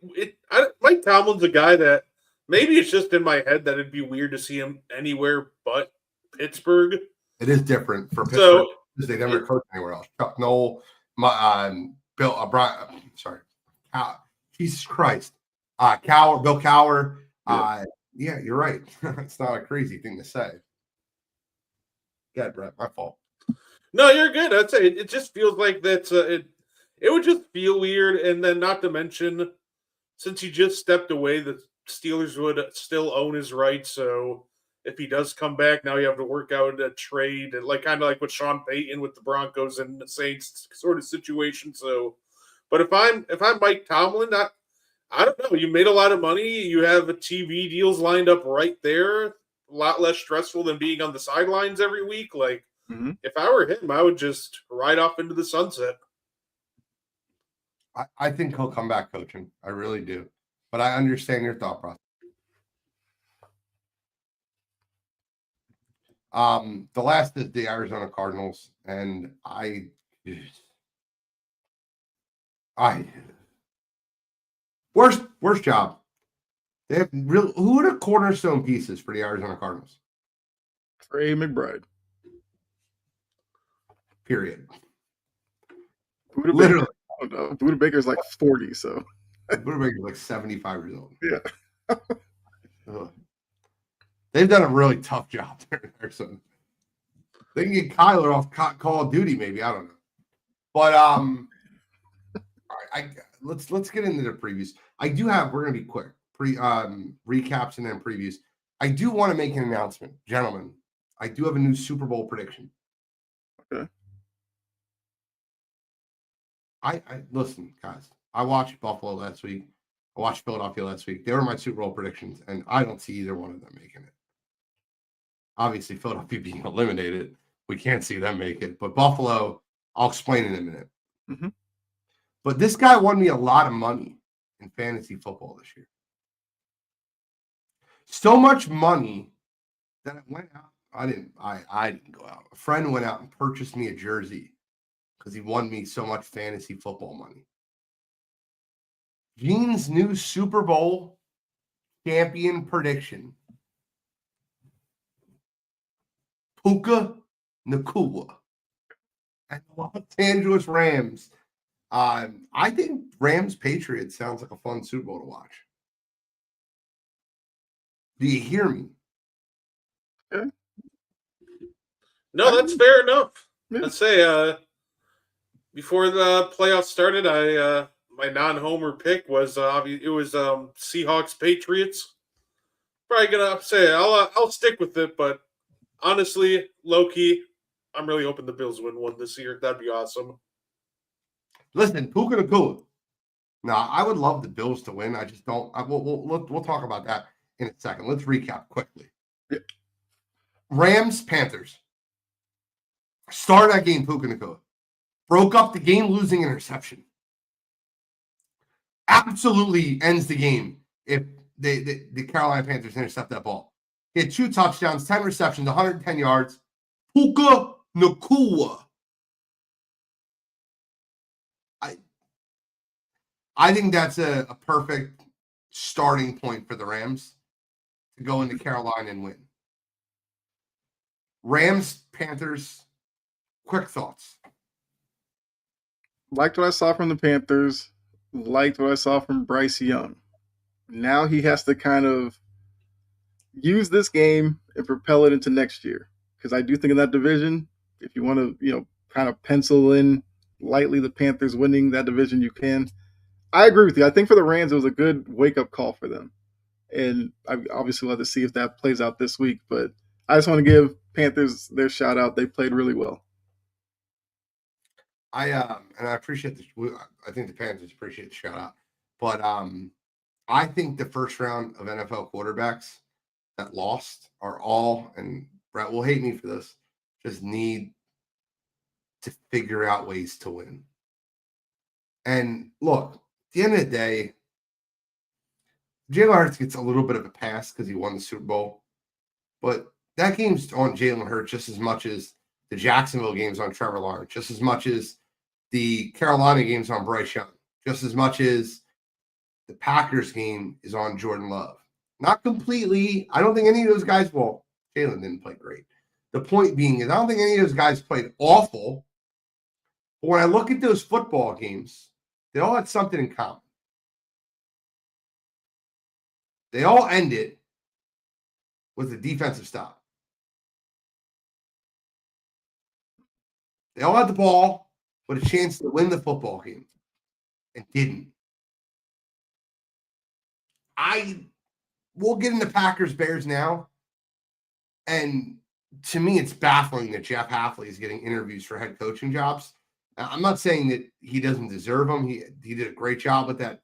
Mike Tomlin's a guy that maybe it's just in my head that it'd be weird to see him anywhere but Pittsburgh. It is different for Pittsburgh because they never coached anywhere else. Chuck Noll, Bill Brian. Sorry, Jesus Christ, Cowher, Bill Cowher. Yeah, you're right. It's not a crazy thing to say. Yeah, Brett, my fault. No, you're good. I'd say it just feels like that's it would just feel weird, and then not to mention, since he just stepped away, the Steelers would still own his rights. So if he does come back, now you have to work out a trade, and kind of like with Sean Payton with the Broncos and the Saints sort of situation. So, but if I'm Mike Tomlin, I don't know. You made a lot of money. You have TV deals lined up right there. A lot less stressful than being on the sidelines every week. If I were him, I would just ride off into the sunset. I think he'll come back coaching. I really do. But I understand your thought process. The last is the Arizona Cardinals, and worst job. They have who are the cornerstone pieces for the Arizona Cardinals? Trey McBride. Period. Literally. I don't know. Buda Baker's like 40, so. Buda Baker's like 75 years old. Yeah. They've done a really tough job there. So they can get Kyler off Call of Duty, maybe. I don't know. But all right, let's get into the previews. We're gonna be quick. Recaps and then previews. I do want to make an announcement, gentlemen. I do have a new Super Bowl prediction. Okay. I listen, guys. I watched Buffalo last week. I watched Philadelphia last week. They were my Super Bowl predictions, and I don't see either one of them making it. Obviously, Philadelphia being eliminated, we can't see them make it. But Buffalo, I'll explain in a minute. Mm-hmm. But this guy won me a lot of money in fantasy football this year. So much money that I went out. I didn't go out. A friend went out and purchased me a jersey because he won me so much fantasy football money. Gene's new Super Bowl champion prediction. Puka Nacua and the Los Angeles Rams. I think Rams-Patriots sounds like a fun Super Bowl to watch. Do you hear me? Okay. No, that's fair enough. Yeah. I'd say before the playoffs started, my non-homer pick was Seahawks Patriots. Probably gonna say I'll stick with it, but honestly, low key, I'm really hoping the Bills win one this year. That'd be awesome. Listen, Puka Nacua. Now, I would love the Bills to win. I just don't. We'll talk about that in a second. Let's recap quickly. Yeah. Rams Panthers. Started that game, Puka Nacua. Broke up the game-losing interception. Absolutely ends the game if the Carolina Panthers intercept that ball. He had 2 touchdowns, 10 receptions, 110 yards. Puka Nakua. I think that's a perfect starting point for the Rams to go into Carolina and win. Rams, Panthers, quick thoughts. Liked what I saw from the Panthers. Liked what I saw from Bryce Young. Now he has to kind of use this game and propel it into next year. Because I do think in that division, if you want to, kind of pencil in lightly the Panthers winning that division, you can. I agree with you. I think for the Rams, it was a good wake-up call for them. And I obviously love to see if that plays out this week. But I just want to give Panthers their shout out. They played really well. I appreciate I think the Panthers appreciate the shout out. But I think the first round of NFL quarterbacks that lost are all, and Brett will hate me for this, just need to figure out ways to win. And look, at the end of the day, Jalen Hurts gets a little bit of a pass because he won the Super Bowl. But that game's on Jalen Hurts just as much as the Jacksonville game's on Trevor Lawrence, just as much as the Carolina game's on Bryce Young, just as much as the Packers game is on Jordan Love. Not completely. I don't think any of those guys, well, Jalen didn't play great. The point being is I don't think any of those guys played awful. But when I look at those football games, they all had something in common. They all ended with a defensive stop. They all had the ball with a chance to win the football game and didn't. We'll get into Packers Bears now. And to me, it's baffling that Jeff Hafley is getting interviews for head coaching jobs. Now, I'm not saying that he doesn't deserve them. He did a great job with that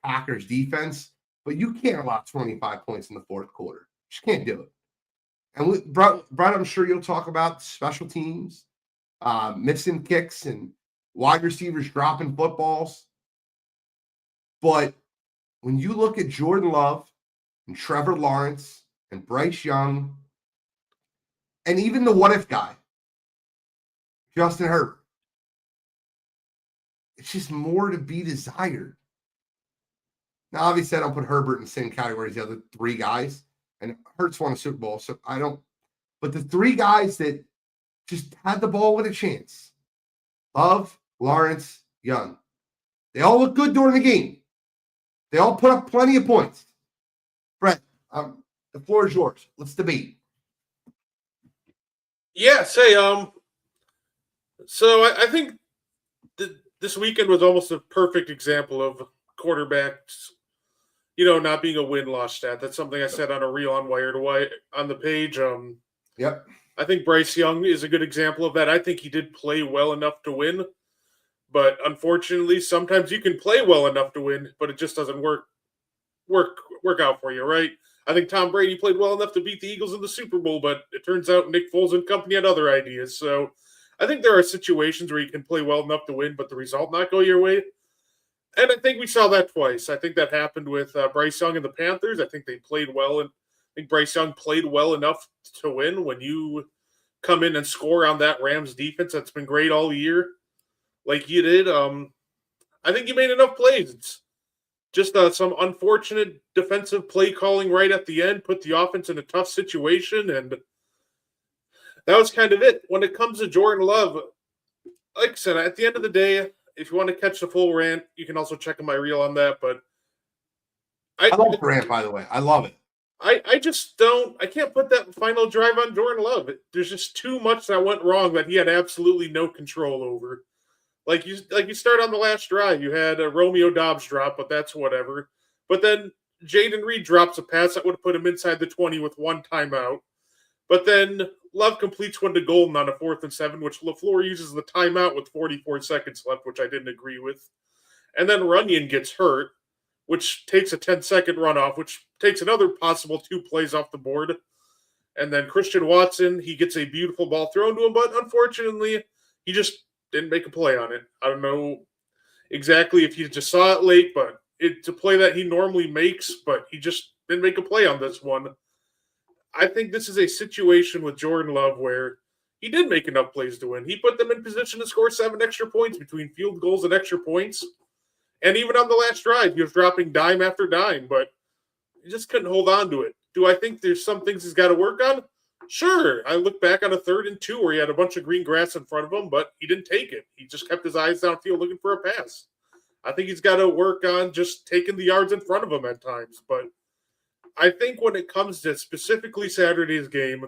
Packers defense, but you can't allow 25 points in the fourth quarter. Just can't do it. And Brett, I'm sure you'll talk about special teams, missing kicks and wide receivers dropping footballs. But when you look at Jordan Love and Trevor Lawrence and Bryce Young, and even the what-if guy, Justin Herbert, it's just more to be desired. Now, obviously, I don't put Herbert in the same category as the other three guys, and Hurts won a Super Bowl, so I don't. But the three guys that just had the ball with a chance, Love, Lawrence, Young, they all look good during the game. They all put up plenty of points. Brett, the floor is yours. Let's debate. Yeah, so I think this weekend was almost a perfect example of quarterbacks, not being a win-loss stat. That's something I said on a reel on Wired on the page. Yep. I think Bryce Young is a good example of that. I think he did play well enough to win, but unfortunately, sometimes you can play well enough to win, but it just doesn't work out for you, right? I think Tom Brady played well enough to beat the Eagles in the Super Bowl, but it turns out Nick Foles and company had other ideas. So I think there are situations where you can play well enough to win, but the result not go your way. And I think we saw that twice. I think that happened with Bryce Young and the Panthers. I think they played well, and I think Bryce Young played well enough to win. When you come in and score on that Rams defense that's been great all year, like you did, I think you made enough plays. It's just some unfortunate defensive play calling right at the end put the offense in a tough situation, and that was kind of it. When it comes to Jordan Love, like I said, at the end of the day, if you want to catch the full rant, you can also check on my reel on that. But I love the rant, by the way. I love it. I just don't. I can't put that final drive on Jordan Love. There's just too much that went wrong that he had absolutely no control over. Like you start on the last drive, you had a Romeo Dobbs drop, but that's whatever. But then Jaden Reed drops a pass that would have put him inside the 20 with one timeout. But then Love completes one to Golden on a 4th and 7, which LaFleur uses the timeout with 44 seconds left, which I didn't agree with. And then Runyon gets hurt, which takes a 10-second runoff, which takes another possible 2 plays off the board. And then Christian Watson, he gets a beautiful ball thrown to him, but unfortunately, he just didn't make a play on it. I don't know exactly if he just saw it late, but it's a play that he normally makes, but he just didn't make a play on this one. I think this is a situation with Jordan Love where he did make enough plays to win. He put them in position to score 7 extra points between field goals and extra points. And even on the last drive, he was dropping dime after dime, but he just couldn't hold on to it. Do I think there's some things he's got to work on? Sure. I look back on a 3rd and 2 where he had a bunch of green grass in front of him, but he didn't take it. He just kept his eyes downfield looking for a pass. I think he's got to work on just taking the yards in front of him at times. But I think when it comes to specifically Saturday's game,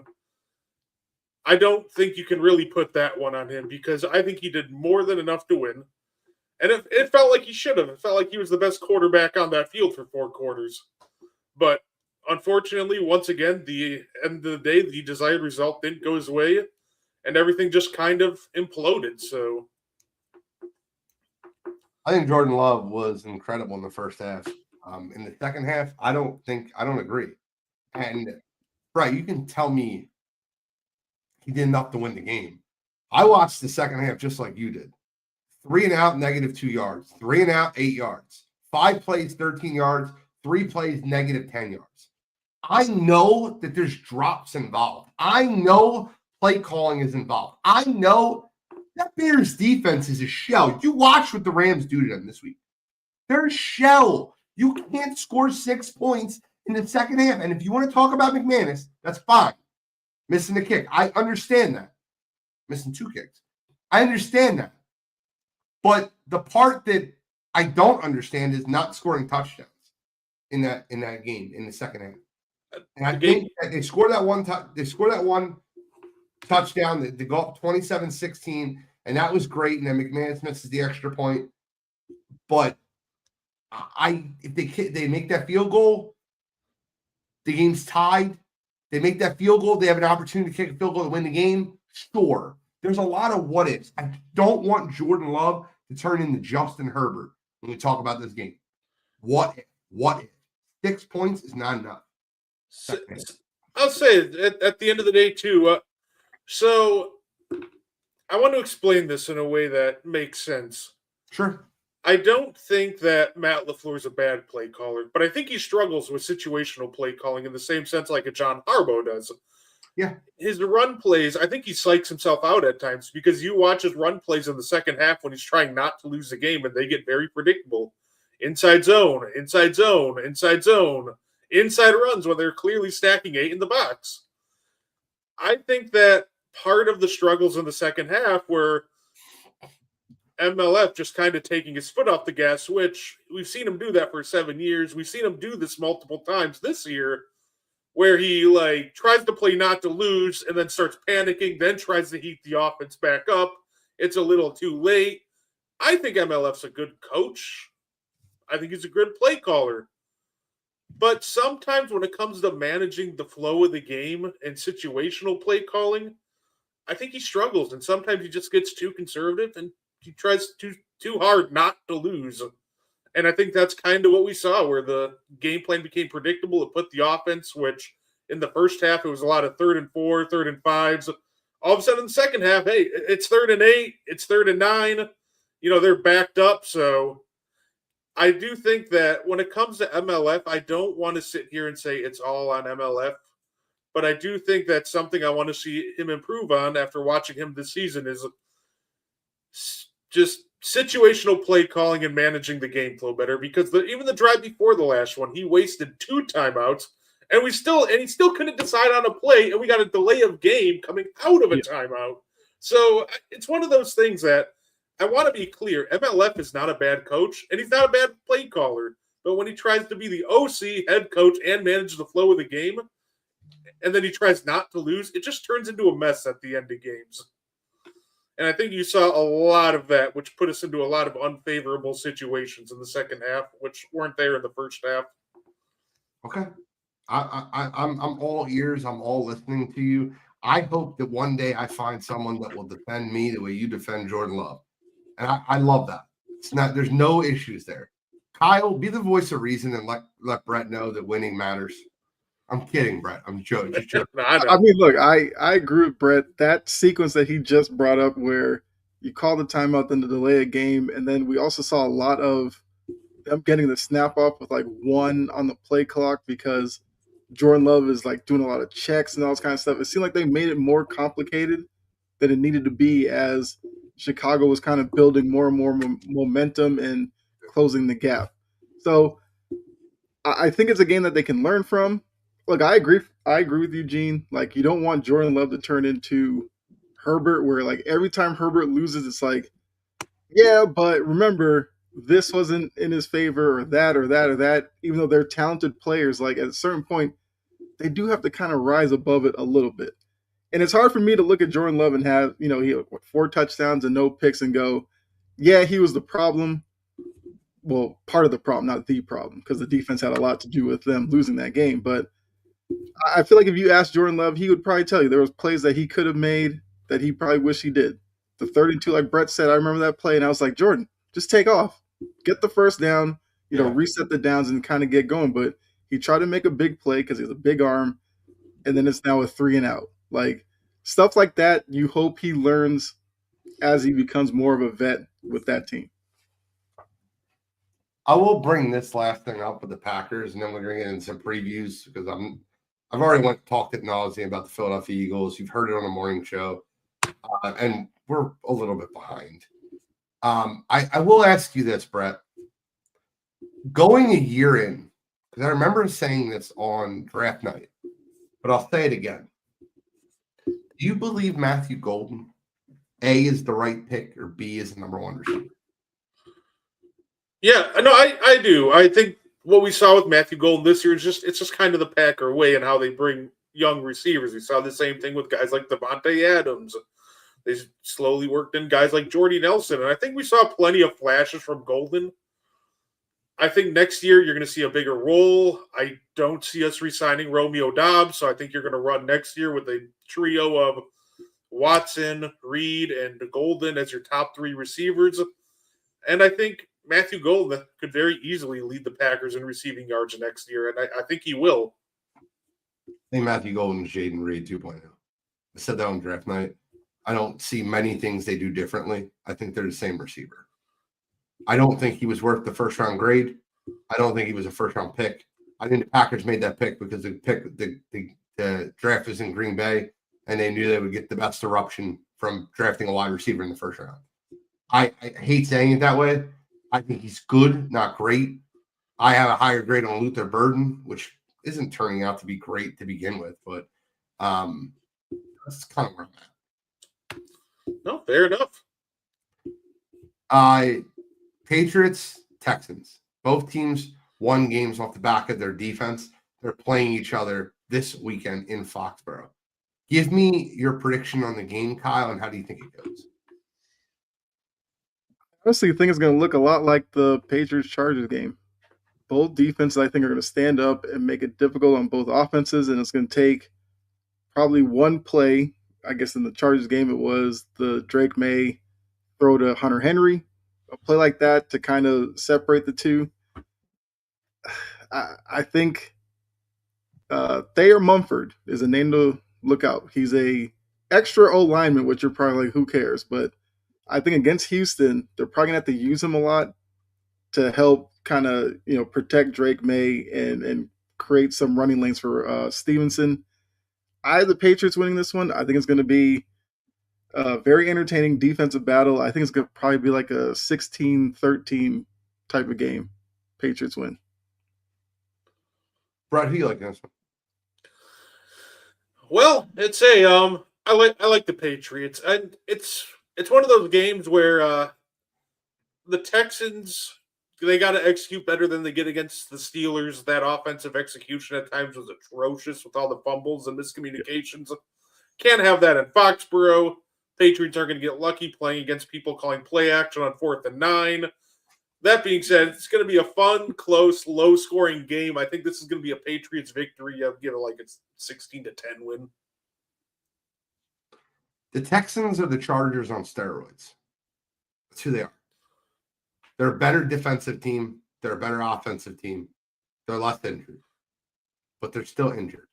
I don't think you can really put that one on him because I think he did more than enough to win. And it felt like he should have. It felt like he was the best quarterback on that field for 4 quarters. But unfortunately, once again, the end of the day, the desired result didn't go his way, and everything just kind of imploded. So I think Jordan Love was incredible in the first half. In the second half, I don't agree. And right, you can tell me he did enough to win the game. I watched the second half just like you did. 3 and out, -2 yards. 3 and out, 8 yards. 5 plays, 13 yards. 3 plays, -10 yards. I know that there's drops involved. I know play calling is involved. I know that Bears defense is a shell. You watch what the Rams do to them this week. They're a shell. You can't score 6 points in the second half. And if you want to talk about McManus, that's fine. Missing a kick. I understand that. Missing 2 kicks. I understand that. But the part that I don't understand is not scoring touchdowns in that game in the second half. And I think that they scored that one touchdown. They go up 27-16, and that was great. And then McManus misses the extra point. But if they make that field goal, the game's tied. They make that field goal, they have an opportunity to kick a field goal to win the game. Sure. There's a lot of what ifs. I don't want Jordan Love to turn into Justin Herbert when we talk about this game. What if? 6 points is not enough. I'll say at the end of the day, too. So I want to explain this in a way that makes sense. Sure. I don't think that Matt LaFleur is a bad play caller, but I think he struggles with situational play calling in the same sense like a John Harbaugh does. Yeah. His run plays, I think he psychs himself out at times because you watch his run plays in the second half when he's trying not to lose the game, and they get very predictable. Inside zone, inside zone, inside zone, inside runs when they're clearly stacking 8 in the box. I think that part of the struggles in the second half were MLF just kind of taking his foot off the gas switch. We've seen him do that for 7 years. We've seen him do this multiple times this year where he tries to play not to lose and then starts panicking, then tries to heat the offense back up. It's a little too late. I think MLF's a good coach. I think he's a good play caller. But sometimes when it comes to managing the flow of the game and situational play calling, I think he struggles. And sometimes he just gets too conservative and he tries too hard not to lose. And I think that's kind of what we saw where the game plan became predictable. It put the offense, which in the first half, it was a lot of 3rd and 4, 3rd and 5s. All of a sudden in the second half, hey, it's 3rd and 8, it's 3rd and 9. They're backed up. So I do think that when it comes to MLF, I don't want to sit here and say it's all on MLF. But I do think that's something I want to see him improve on after watching him this season is just situational play calling and managing the game flow better because even the drive before the last one, he wasted 2 timeouts and he still couldn't decide on a play and we got a delay of game coming out of a timeout. So it's one of those things that I want to be clear. MLF is not a bad coach and he's not a bad play caller, but when he tries to be the OC head coach and manage the flow of the game and then he tries not to lose, it just turns into a mess at the end of games. And I think you saw a lot of that, which put us into a lot of unfavorable situations in the second half, which weren't there in the first half. Okay. I'm all ears. I'm all listening to you. I hope that one day I find someone that will defend me the way you defend Jordan Love. And I love that. There's no issues there. Kyle, be the voice of reason and let Brett know that winning matters. I'm kidding, Brett. I'm joking. I mean, look, I agree with Brett. That sequence that he just brought up where you call the timeout, then the delay a game, and then we also saw a lot of them getting the snap off with 1 on the play clock because Jordan Love is doing a lot of checks and all this kind of stuff. It seemed like they made it more complicated than it needed to be as Chicago was kind of building more and more momentum and closing the gap. So I think it's a game that they can learn from. Look, I agree. I agree with Eugene. Like, you don't want Jordan Love to turn into Herbert, where like every time Herbert loses, it's like, yeah, but remember, this wasn't in his favor, or that, or that, or that. Even though they're talented players, like at a certain point, they do have to kind of rise above it a little bit. And it's hard for me to look at Jordan Love and have, he had 4 touchdowns and no picks and go, yeah, he was the problem. Well, part of the problem, not the problem, because the defense had a lot to do with them losing that game. But I feel like if you asked Jordan Love, he would probably tell you there was plays that he could have made that he probably wished he did. The 32, like Brett said, I remember that play, and I was like, Jordan, just take off, get the first down, reset the downs and kind of get going. But he tried to make a big play because he has a big arm, and then it's now a 3 and out. Like stuff like that, you hope he learns as he becomes more of a vet with that team. I will bring this last thing up with the Packers, and then we're going to get into some previews because I've already talked at nauseam about the Philadelphia Eagles. You've heard it on the morning show, and we're a little bit behind. I will ask you this, Brett. Going a year in, because I remember saying this on draft night, but I'll say it again. Do you believe Matthew Golden, A, is the right pick, or B, is the number 1 receiver? Yeah, no, I do. I think what we saw with Matthew Golden this year is it's just kind of the Packer way and how they bring young receivers. We saw the same thing with guys like Devontae Adams. They slowly worked in guys like Jordy Nelson, and I think we saw plenty of flashes from Golden. I think next year you're going to see a bigger role. I don't see us re-signing Romeo Doubs, so I think you're going to run next year with a trio of Watson, Reed, and Golden as your top 3 receivers. And I think Matthew Golden could very easily lead the Packers in receiving yards next year, and I think he will. I think Matthew Golden is Jaden Reed 2.0. I said that on draft night. I don't see many things they do differently. I think they're the same receiver. I don't think he was worth the first-round grade. I don't think he was a first-round pick. I think the Packers made that pick because the draft was in Green Bay, and they knew they would get the best eruption from drafting a wide receiver in the first round. I hate saying it that way. I think he's good, not great. I have a higher grade on Luther Burden, which isn't turning out to be great to begin with, but that's kind of where I'm at. No, fair enough. Patriots, Texans. Both teams won games off the back of their defense. They're playing each other this weekend in Foxborough. Give me your prediction on the game, Kyle, and how do you think it goes? Honestly, I think it's going to look a lot like the Patriots-Chargers game. Both defenses, I think, are going to stand up and make it difficult on both offenses, and it's going to take probably one play. I guess in the Chargers game, it was the Drake May throw to Hunter Henry, a play like that to kind of separate the two. I think Thayer Mumford is a name to look out. He's a extra O lineman, which you're probably like, who cares? But I think against Houston, they're probably going to have to use him a lot to help kind of, protect Drake May and create some running lanes for Stevenson. I have the Patriots winning this one. I think it's going to be a very entertaining defensive battle. I think it's going to probably be like a 16-13 type of game. Patriots win. Brett, who do you like this one? Well, it's I like the Patriots, and it's one of those games where the Texans, they got to execute better than they get against the Steelers. That offensive execution at times was atrocious with all the fumbles and miscommunications. Can't have that in Foxborough. Patriots are going to get lucky playing against people calling play action on 4th and 9. That being said, it's going to be a fun, close, low-scoring game. I think this is going to be a Patriots victory. I'll give it like it's 16-10 win. The Texans are the Chargers on steroids. That's who they are. They're a better defensive team. They're a better offensive team. They're less injured. But they're still injured.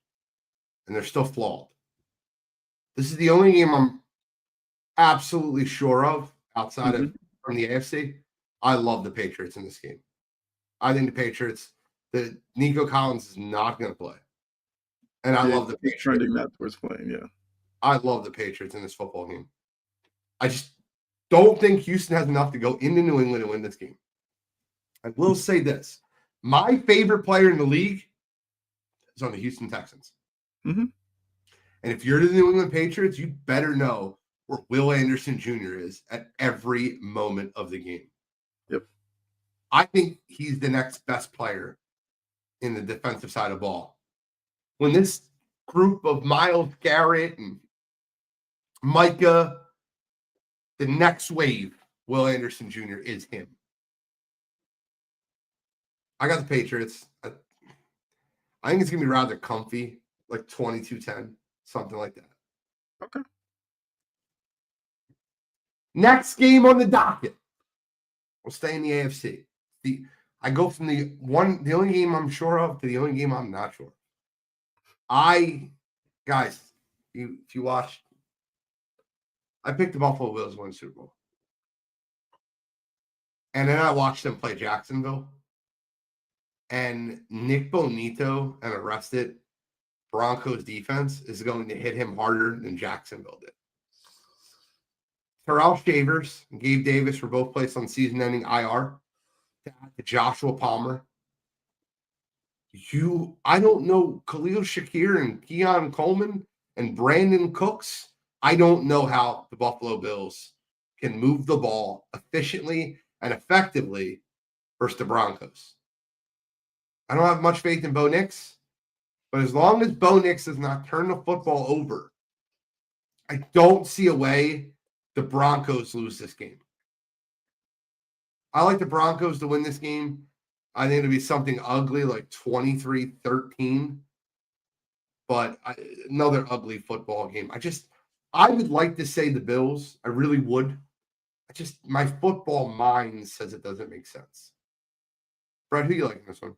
And they're still flawed. This is the only game I'm absolutely sure of outside of from the AFC. I love the Patriots in this game. I think the Patriots, the Nico Collins is not going to play. And I love the Patriots. Trending that towards playing, yeah. I love the Patriots in this football game. I just don't think Houston has enough to go into New England and win this game. I will say this. My favorite player in the league is on the Houston Texans. Mm-hmm. And if you're the New England Patriots, you better know where Will Anderson Jr. is at every moment of the game. Yep. I think he's the next best player in the defensive side of ball. When this group of Myles Garrett and Micah, the next wave, Will Anderson Jr. is him. I got the Patriots. I think it's going to be rather comfy, like 22-10, something like that. Okay. Next game on the docket. We'll stay in the AFC. I go from the only game I'm sure of to the only game I'm not sure. Guys, if you watch, I picked the Buffalo Bills to win the Super Bowl. And then I watched them play Jacksonville. And Nick Bonito and arrested Broncos defense is going to hit him harder than Jacksonville did. Terrell Shavers and Gabe Davis were both placed on season-ending IR. To add to Joshua Palmer. I don't know, Khalil Shakir and Keon Coleman and Brandon Cooks. I don't know how the Buffalo Bills can move the ball efficiently and effectively versus the Broncos. I don't have much faith in Bo Nix, but as long as Bo Nix does not turn the football over, I don't see a way the Broncos lose this game. I like the Broncos to win this game. I think it'll be something ugly like 23-13, but another ugly football game. I would like to say the Bills. I really would. My football mind says it doesn't make sense. Brett, who you like in this one?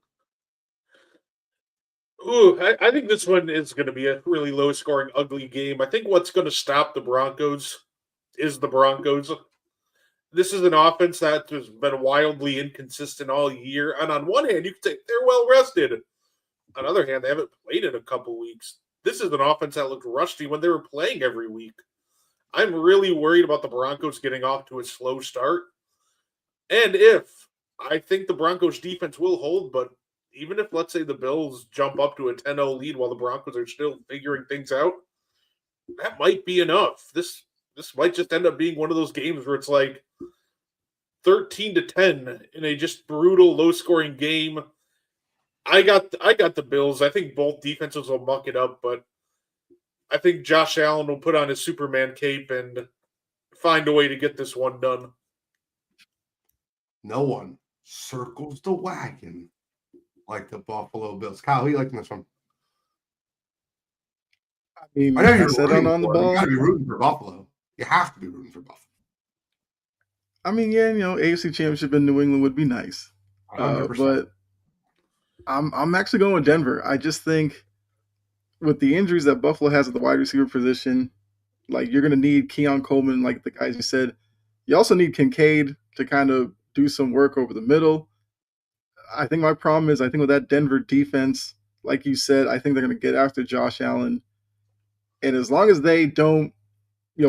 Ooh, I think this one is going to be a really low-scoring, ugly game. I think what's going to stop the Broncos is the Broncos. This is an offense that has been wildly inconsistent all year. And on one hand, you could say they're well-rested. On the other hand, they haven't played in a couple weeks. This is an offense that looked rusty when they were playing every week. I'm really worried about the Broncos getting off to a slow start. And I think the Broncos defense will hold, but even if, let's say, the Bills jump up to a 10-0 lead while the Broncos are still figuring things out, that might be enough. This might just end up being one of those games where it's like 13-10 in a just brutal, low-scoring game. I got the Bills. I think both defenses will muck it up, but I think Josh Allen will put on his Superman cape and find a way to get this one done. No one circles the wagon like the Buffalo Bills. Kyle, who you like in this one? I mean, I know I you're said rooting on the for them. You ball. got to be rooting for Buffalo. You have to be rooting for Buffalo. I mean, yeah, AFC Championship in New England would be nice. 100%. But I'm actually going with Denver. I just think with the injuries that Buffalo has at the wide receiver position, like you're going to need Keon Coleman, like the guys you said. You also need Kincaid to kind of do some work over the middle. I think my problem is with that Denver defense, like you said, I think they're going to get after Josh Allen. And as long as they don't,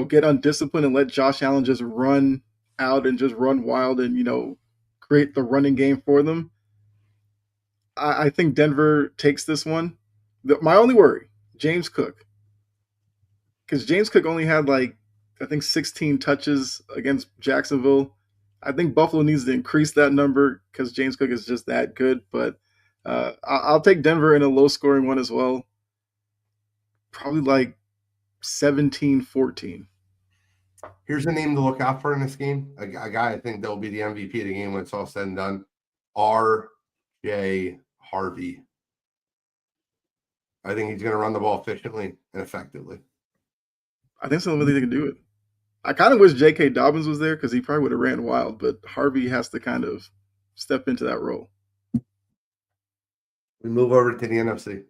get undisciplined and let Josh Allen just run out and just run wild and, create the running game for them, I think Denver takes this one. My only worry, James Cook. Because James Cook only had 16 touches against Jacksonville. I think Buffalo needs to increase that number because James Cook is just that good. But I'll take Denver in a low-scoring one as well. Probably 17-14. Here's a name to look out for in this game. A guy I think that'll be the MVP of the game when it's all said and done. R.J. Harvey. I think he's going to run the ball efficiently and effectively. I think somebody they can do it. I kind of wish J.K. Dobbins was there because he probably would have ran wild, but Harvey has to kind of step into that role. We move over to the NFC.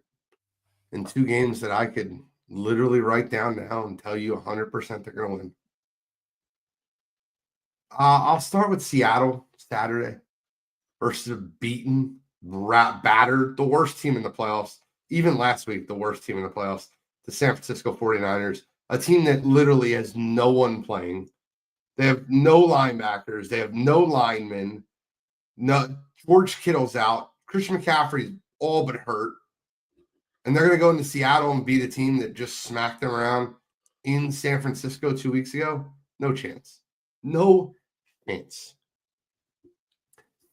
In two games that I could literally write down now and tell you 100% they're going to win. I'll start with Seattle Saturday versus a beaten, battered, the worst team in the playoffs. Even last week, the worst team in the playoffs, the San Francisco 49ers. a team that literally has no one playing. They have no linebackers. They have no linemen. No, George Kittle's out. Christian McCaffrey's all but hurt. And they're going to go into Seattle and beat a team that just smacked them around in San Francisco 2 weeks ago. No chance. No chance.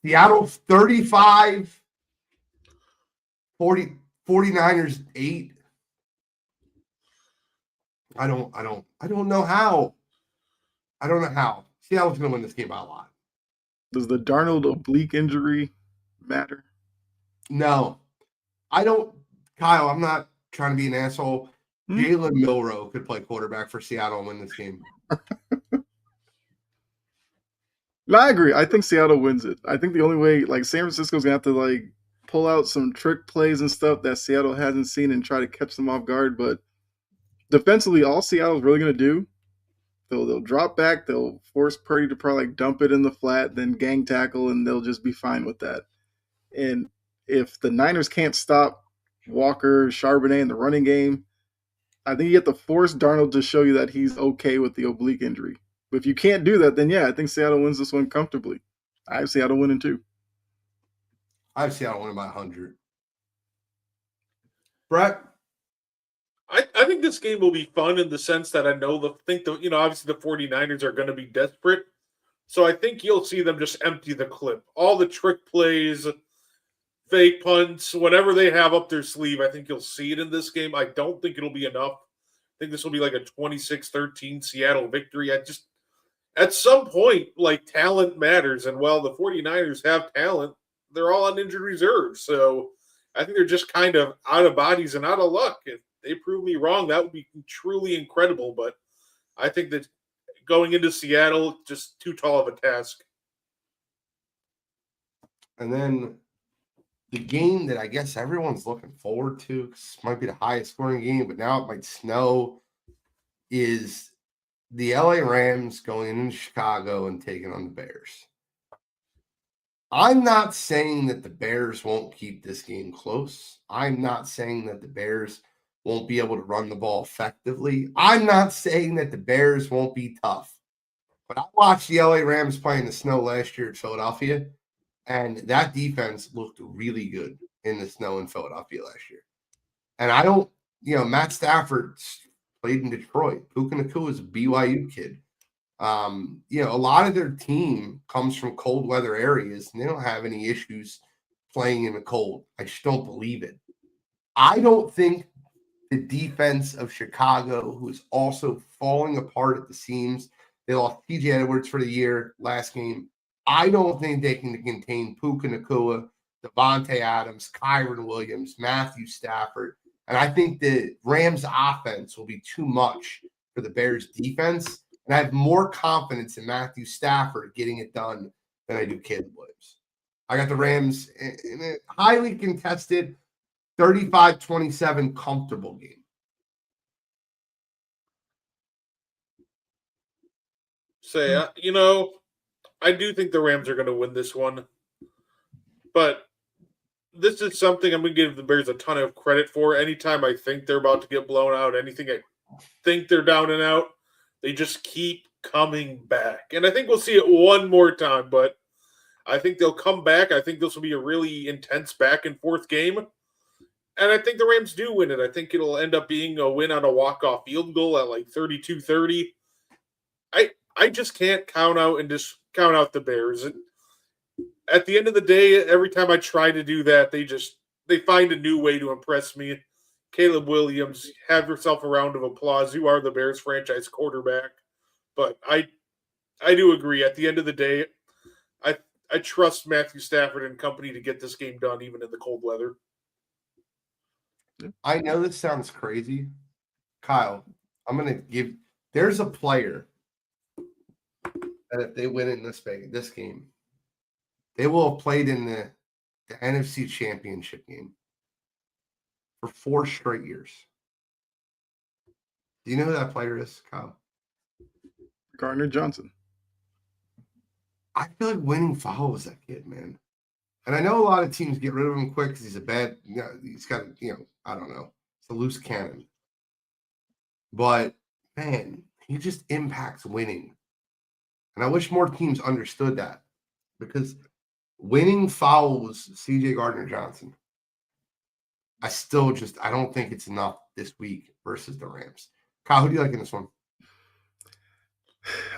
Seattle 35, 49ers 8. I don't know how. I don't know how. Seattle's going to win this game by a lot. Does the Darnold oblique injury matter? No. I don't. Kyle, I'm not trying to be an asshole. Jalen Milroe could play quarterback for Seattle and win this game. No, I agree. I think Seattle wins it. I think the only way, like, San Francisco's going to have to, pull out some trick plays and stuff that Seattle hasn't seen and try to catch them off guard. But defensively, all Seattle's really going to do, they'll drop back, they'll force Purdy to probably dump it in the flat, then gang tackle, and they'll just be fine with that. And if the Niners can't stop Walker, Charbonnet in the running game, I think you have to force Darnold to show you that he's okay with the oblique injury. But if you can't do that, then yeah, I think Seattle wins this one comfortably. I have Seattle winning too. I have Seattle winning by 100. Brett? I think this game will be fun in the sense that I obviously the 49ers are going to be desperate. So I think you'll see them just empty the clip. All the trick plays, fake punts, whatever they have up their sleeve, I think you'll see it in this game. I don't think it'll be enough. I think this will be like a 26-13 Seattle victory. At some point, talent matters. And while the 49ers have talent, they're all on injured reserve. So I think they're just kind of out of bodies and out of luck. If they prove me wrong, that would be truly incredible. But I think that going into Seattle, just too tall of a task. And then the game that I guess everyone's looking forward to, because might be the highest scoring game, but now it might snow, is the LA Rams going into Chicago and taking on the Bears. I'm not saying that the Bears won't keep this game close. I'm not saying that the Bears won't be able to run the ball effectively. I'm not saying that the Bears won't be tough. But I watched the LA Rams play in the snow last year at Philadelphia, and that defense looked really good in the snow in Philadelphia last year. And I don't, Matt Stafford played in Detroit. Puka Nacua is a BYU kid. A lot of their team comes from cold weather areas, and they don't have any issues playing in the cold. I just don't believe it. I don't think the defense of Chicago, who is also falling apart at the seams, they lost T.J. Edwards for the year last game. I don't think they can contain Puka Nacua, Devontae Adams, Kyron Williams, Matthew Stafford. And I think the Rams offense will be too much for the Bears defense. And I have more confidence in Matthew Stafford getting it done than I do Caleb Williams. I got the Rams in a highly contested 35-27 comfortable game. I do think the Rams are going to win this one. But this is something I'm going to give the Bears a ton of credit for. Anytime I think they're about to get blown out, anything I think they're down and out, they just keep coming back. And I think we'll see it one more time, but I think they'll come back. I think this will be a really intense back and forth game. And I think the Rams do win it. I think it'll end up being a win on a walk-off field goal at 32-30. I just can't count out the Bears. At the end of the day, every time I try to do that, they find a new way to impress me. Caleb Williams, have yourself a round of applause. You are the Bears franchise quarterback. But I do agree. At the end of the day, I trust Matthew Stafford and company to get this game done, even in the cold weather. I know this sounds crazy. Kyle, I'm going to give – there's a player that if they win in this game, they will have played in the NFC Championship game for 4 straight years. Do you know who that player is, Kyle? Gardner Johnson. I feel like winning follows that kid, man. And I know a lot of teams get rid of him quick because he's a bad, he's got, I don't know. It's a loose cannon. But man, he just impacts winning. And I wish more teams understood that because winning follows CJ Gardner-Johnson. I don't think it's enough this week versus the Rams. Kyle, who do you like in this one?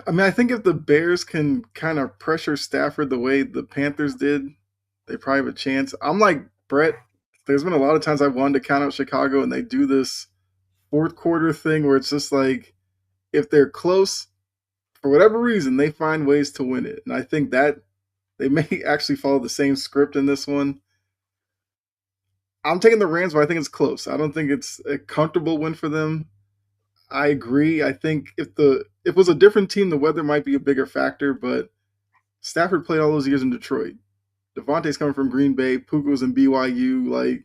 I mean, I think if the Bears can kind of pressure Stafford the way the Panthers did, they probably have a chance. I'm like Brett. There's been a lot of times I've wanted to count out Chicago, and they do this fourth quarter thing where it's just like if they're close, for whatever reason, they find ways to win it. And I think that they may actually follow the same script in this one. I'm taking the Rams, but I think it's close. I don't think it's a comfortable win for them. I agree. I think if it was a different team, the weather might be a bigger factor, but Stafford played all those years in Detroit. Devontae's coming from Green Bay. Puka's in BYU. Like,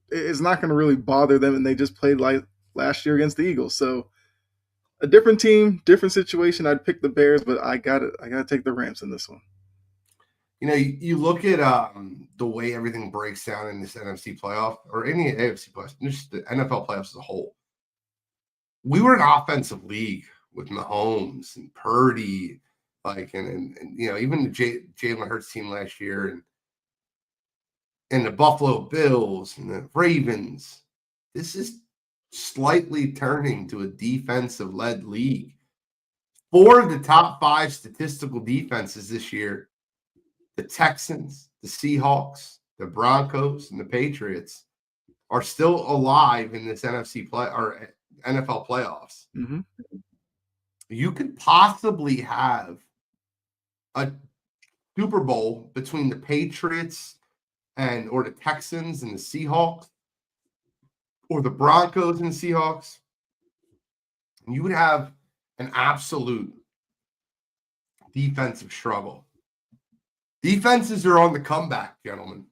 it's not going to really bother them, and they just played like last year against the Eagles. So a different team, different situation. I'd pick the Bears, but I got to take the Rams in this one. You know, you look at the way everything breaks down in this NFC playoff or any AFC playoffs, just the NFL playoffs as a whole. We were an offensive league with Mahomes and Purdy, like, and you know, even the Jalen Hurts team last year, and the Buffalo Bills and the Ravens. This is slightly turning to a defensive-led league. 4 of the top 5 statistical defenses this year, the Texans, the Seahawks, the Broncos, and the Patriots, are still alive in this NFC play or NFL playoffs. Mm-hmm. You could possibly have a Super Bowl between the Patriots or the Texans and the Seahawks, or the Broncos and the Seahawks. You would have an absolute defensive struggle. Defenses are on the comeback, gentlemen.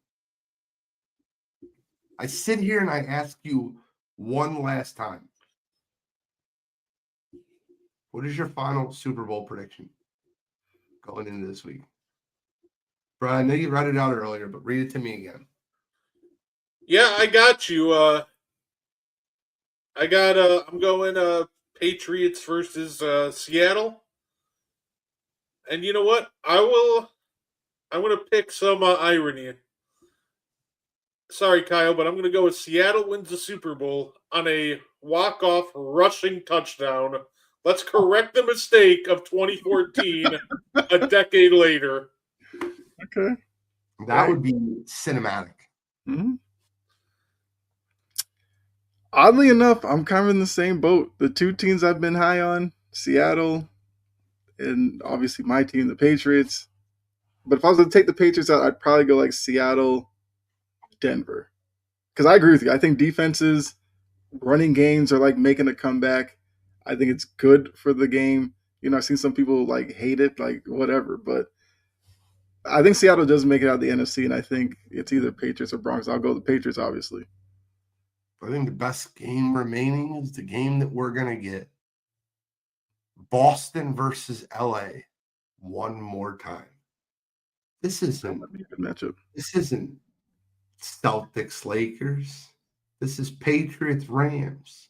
I sit here and I ask you one last time. What is your final Super Bowl prediction going into this week? Bro, I know you read it out earlier, but read it to me again. Yeah, I got you. I'm going Patriots versus Seattle. And you know what? I'm going to pick some irony. Sorry, Kyle, but I'm going to go with Seattle wins the Super Bowl on a walk-off rushing touchdown. Let's correct the mistake of 2014 a decade later. Okay. That would be cinematic. Mm-hmm. Oddly enough, I'm kind of in the same boat. The two teams I've been high on, Seattle and obviously my team, the Patriots. But if I was to take the Patriots out, I'd probably go like Seattle, Denver. Because I agree with you. I think defenses, running games are like making a comeback. I think it's good for the game. You know, I've seen some people like hate it, like whatever. But I think Seattle does make it out of the NFC, and I think it's either Patriots or Broncos. I'll go the Patriots, obviously. I think the best game remaining is the game that we're going to get. Boston versus LA one more time. This isn't a good matchup. This isn't Celtics Lakers. This is Patriots Rams.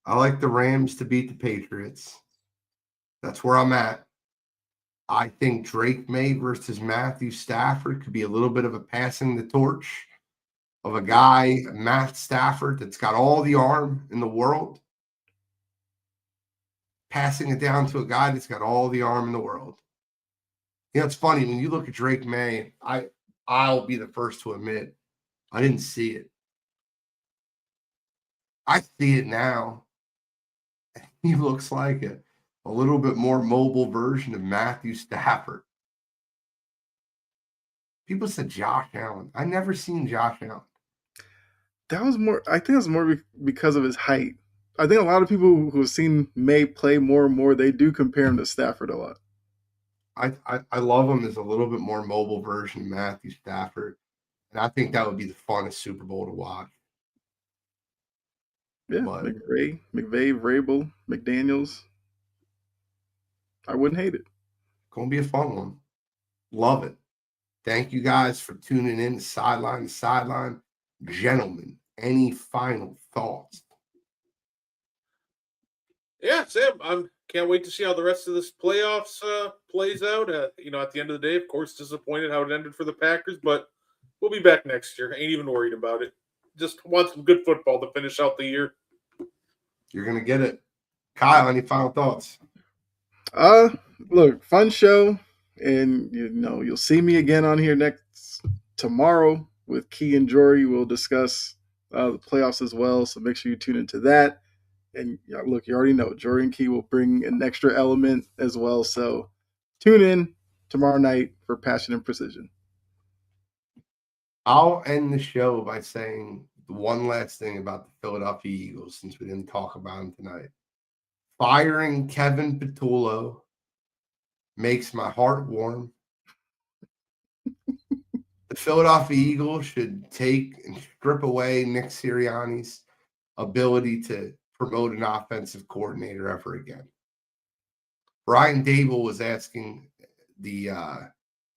I like the Rams to beat the Patriots. That's where I'm at. I think Drake May versus Matthew Stafford could be a little bit of a passing the torch of a guy, Matt Stafford, that's got all the arm in the world, passing it down to a guy that's got all the arm in the world. You know, it's funny, when you look at Drake May, I'll be the first to admit, I didn't see it. I see it now. He looks like a little bit more mobile version of Matthew Stafford. People said Josh Allen. I never seen Josh Allen. That was more. I think it was more because of his height. I think a lot of people who have seen May play more and more, they do compare him to Stafford a lot. I love him as a little bit more mobile version of Matthew Stafford, and I think that would be the funnest Super Bowl to watch. Yeah, but McVay, Vrabel, McDaniels. I wouldn't hate it. Gonna be a fun one. Love it. Thank you guys for tuning in to Sideline to Sideline. Gentlemen, any final thoughts? Yeah, Sam, I can't wait to see how the rest of this playoffs plays out. At the end of the day, of course, disappointed how it ended for the Packers, but we'll be back next year. Ain't even worried about it. Just want some good football to finish out the year. You're going to get it. Kyle, any final thoughts? Look, fun show, and you'll see me again on here tomorrow with Key and Jory. We'll discuss the playoffs as well, so make sure you tune into that. And look, you already know Jory and Key will bring an extra element as well. So tune in tomorrow night for Passion and Precision. I'll end the show by saying the one last thing about the Philadelphia Eagles, since we didn't talk about them tonight. Firing Kevin Patullo makes my heart warm. The Philadelphia Eagles should take and strip away Nick Sirianni's ability to promote an offensive coordinator ever again. Brian Dable was asking the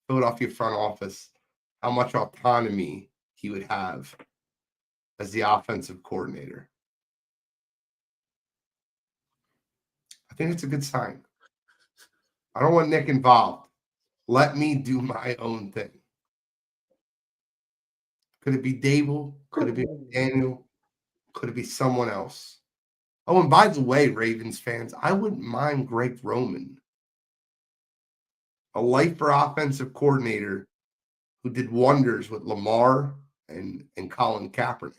Philadelphia front office how much autonomy he would have as the offensive coordinator. I think it's a good sign. I don't want Nick involved. Let me do my own thing. Could it be Dable? Could it be Daniel? Could it be someone else? Oh, and by the way, Ravens fans, I wouldn't mind Greg Roman, a lifer offensive coordinator who did wonders with Lamar and Colin Kaepernick.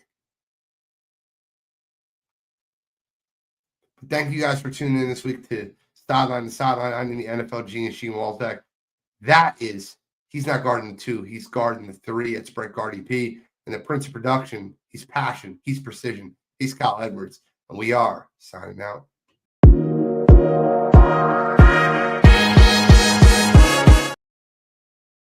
But thank you guys for tuning in this week to Sideline to Sideline. I'm in the NFL genius, Sheen Waltek. He's not guarding the 2, he's guarding the 3. It's Brett Guardy P. And the Prince of Production, he's passion, he's precision, he's Kyle Edwards. And we are signing out.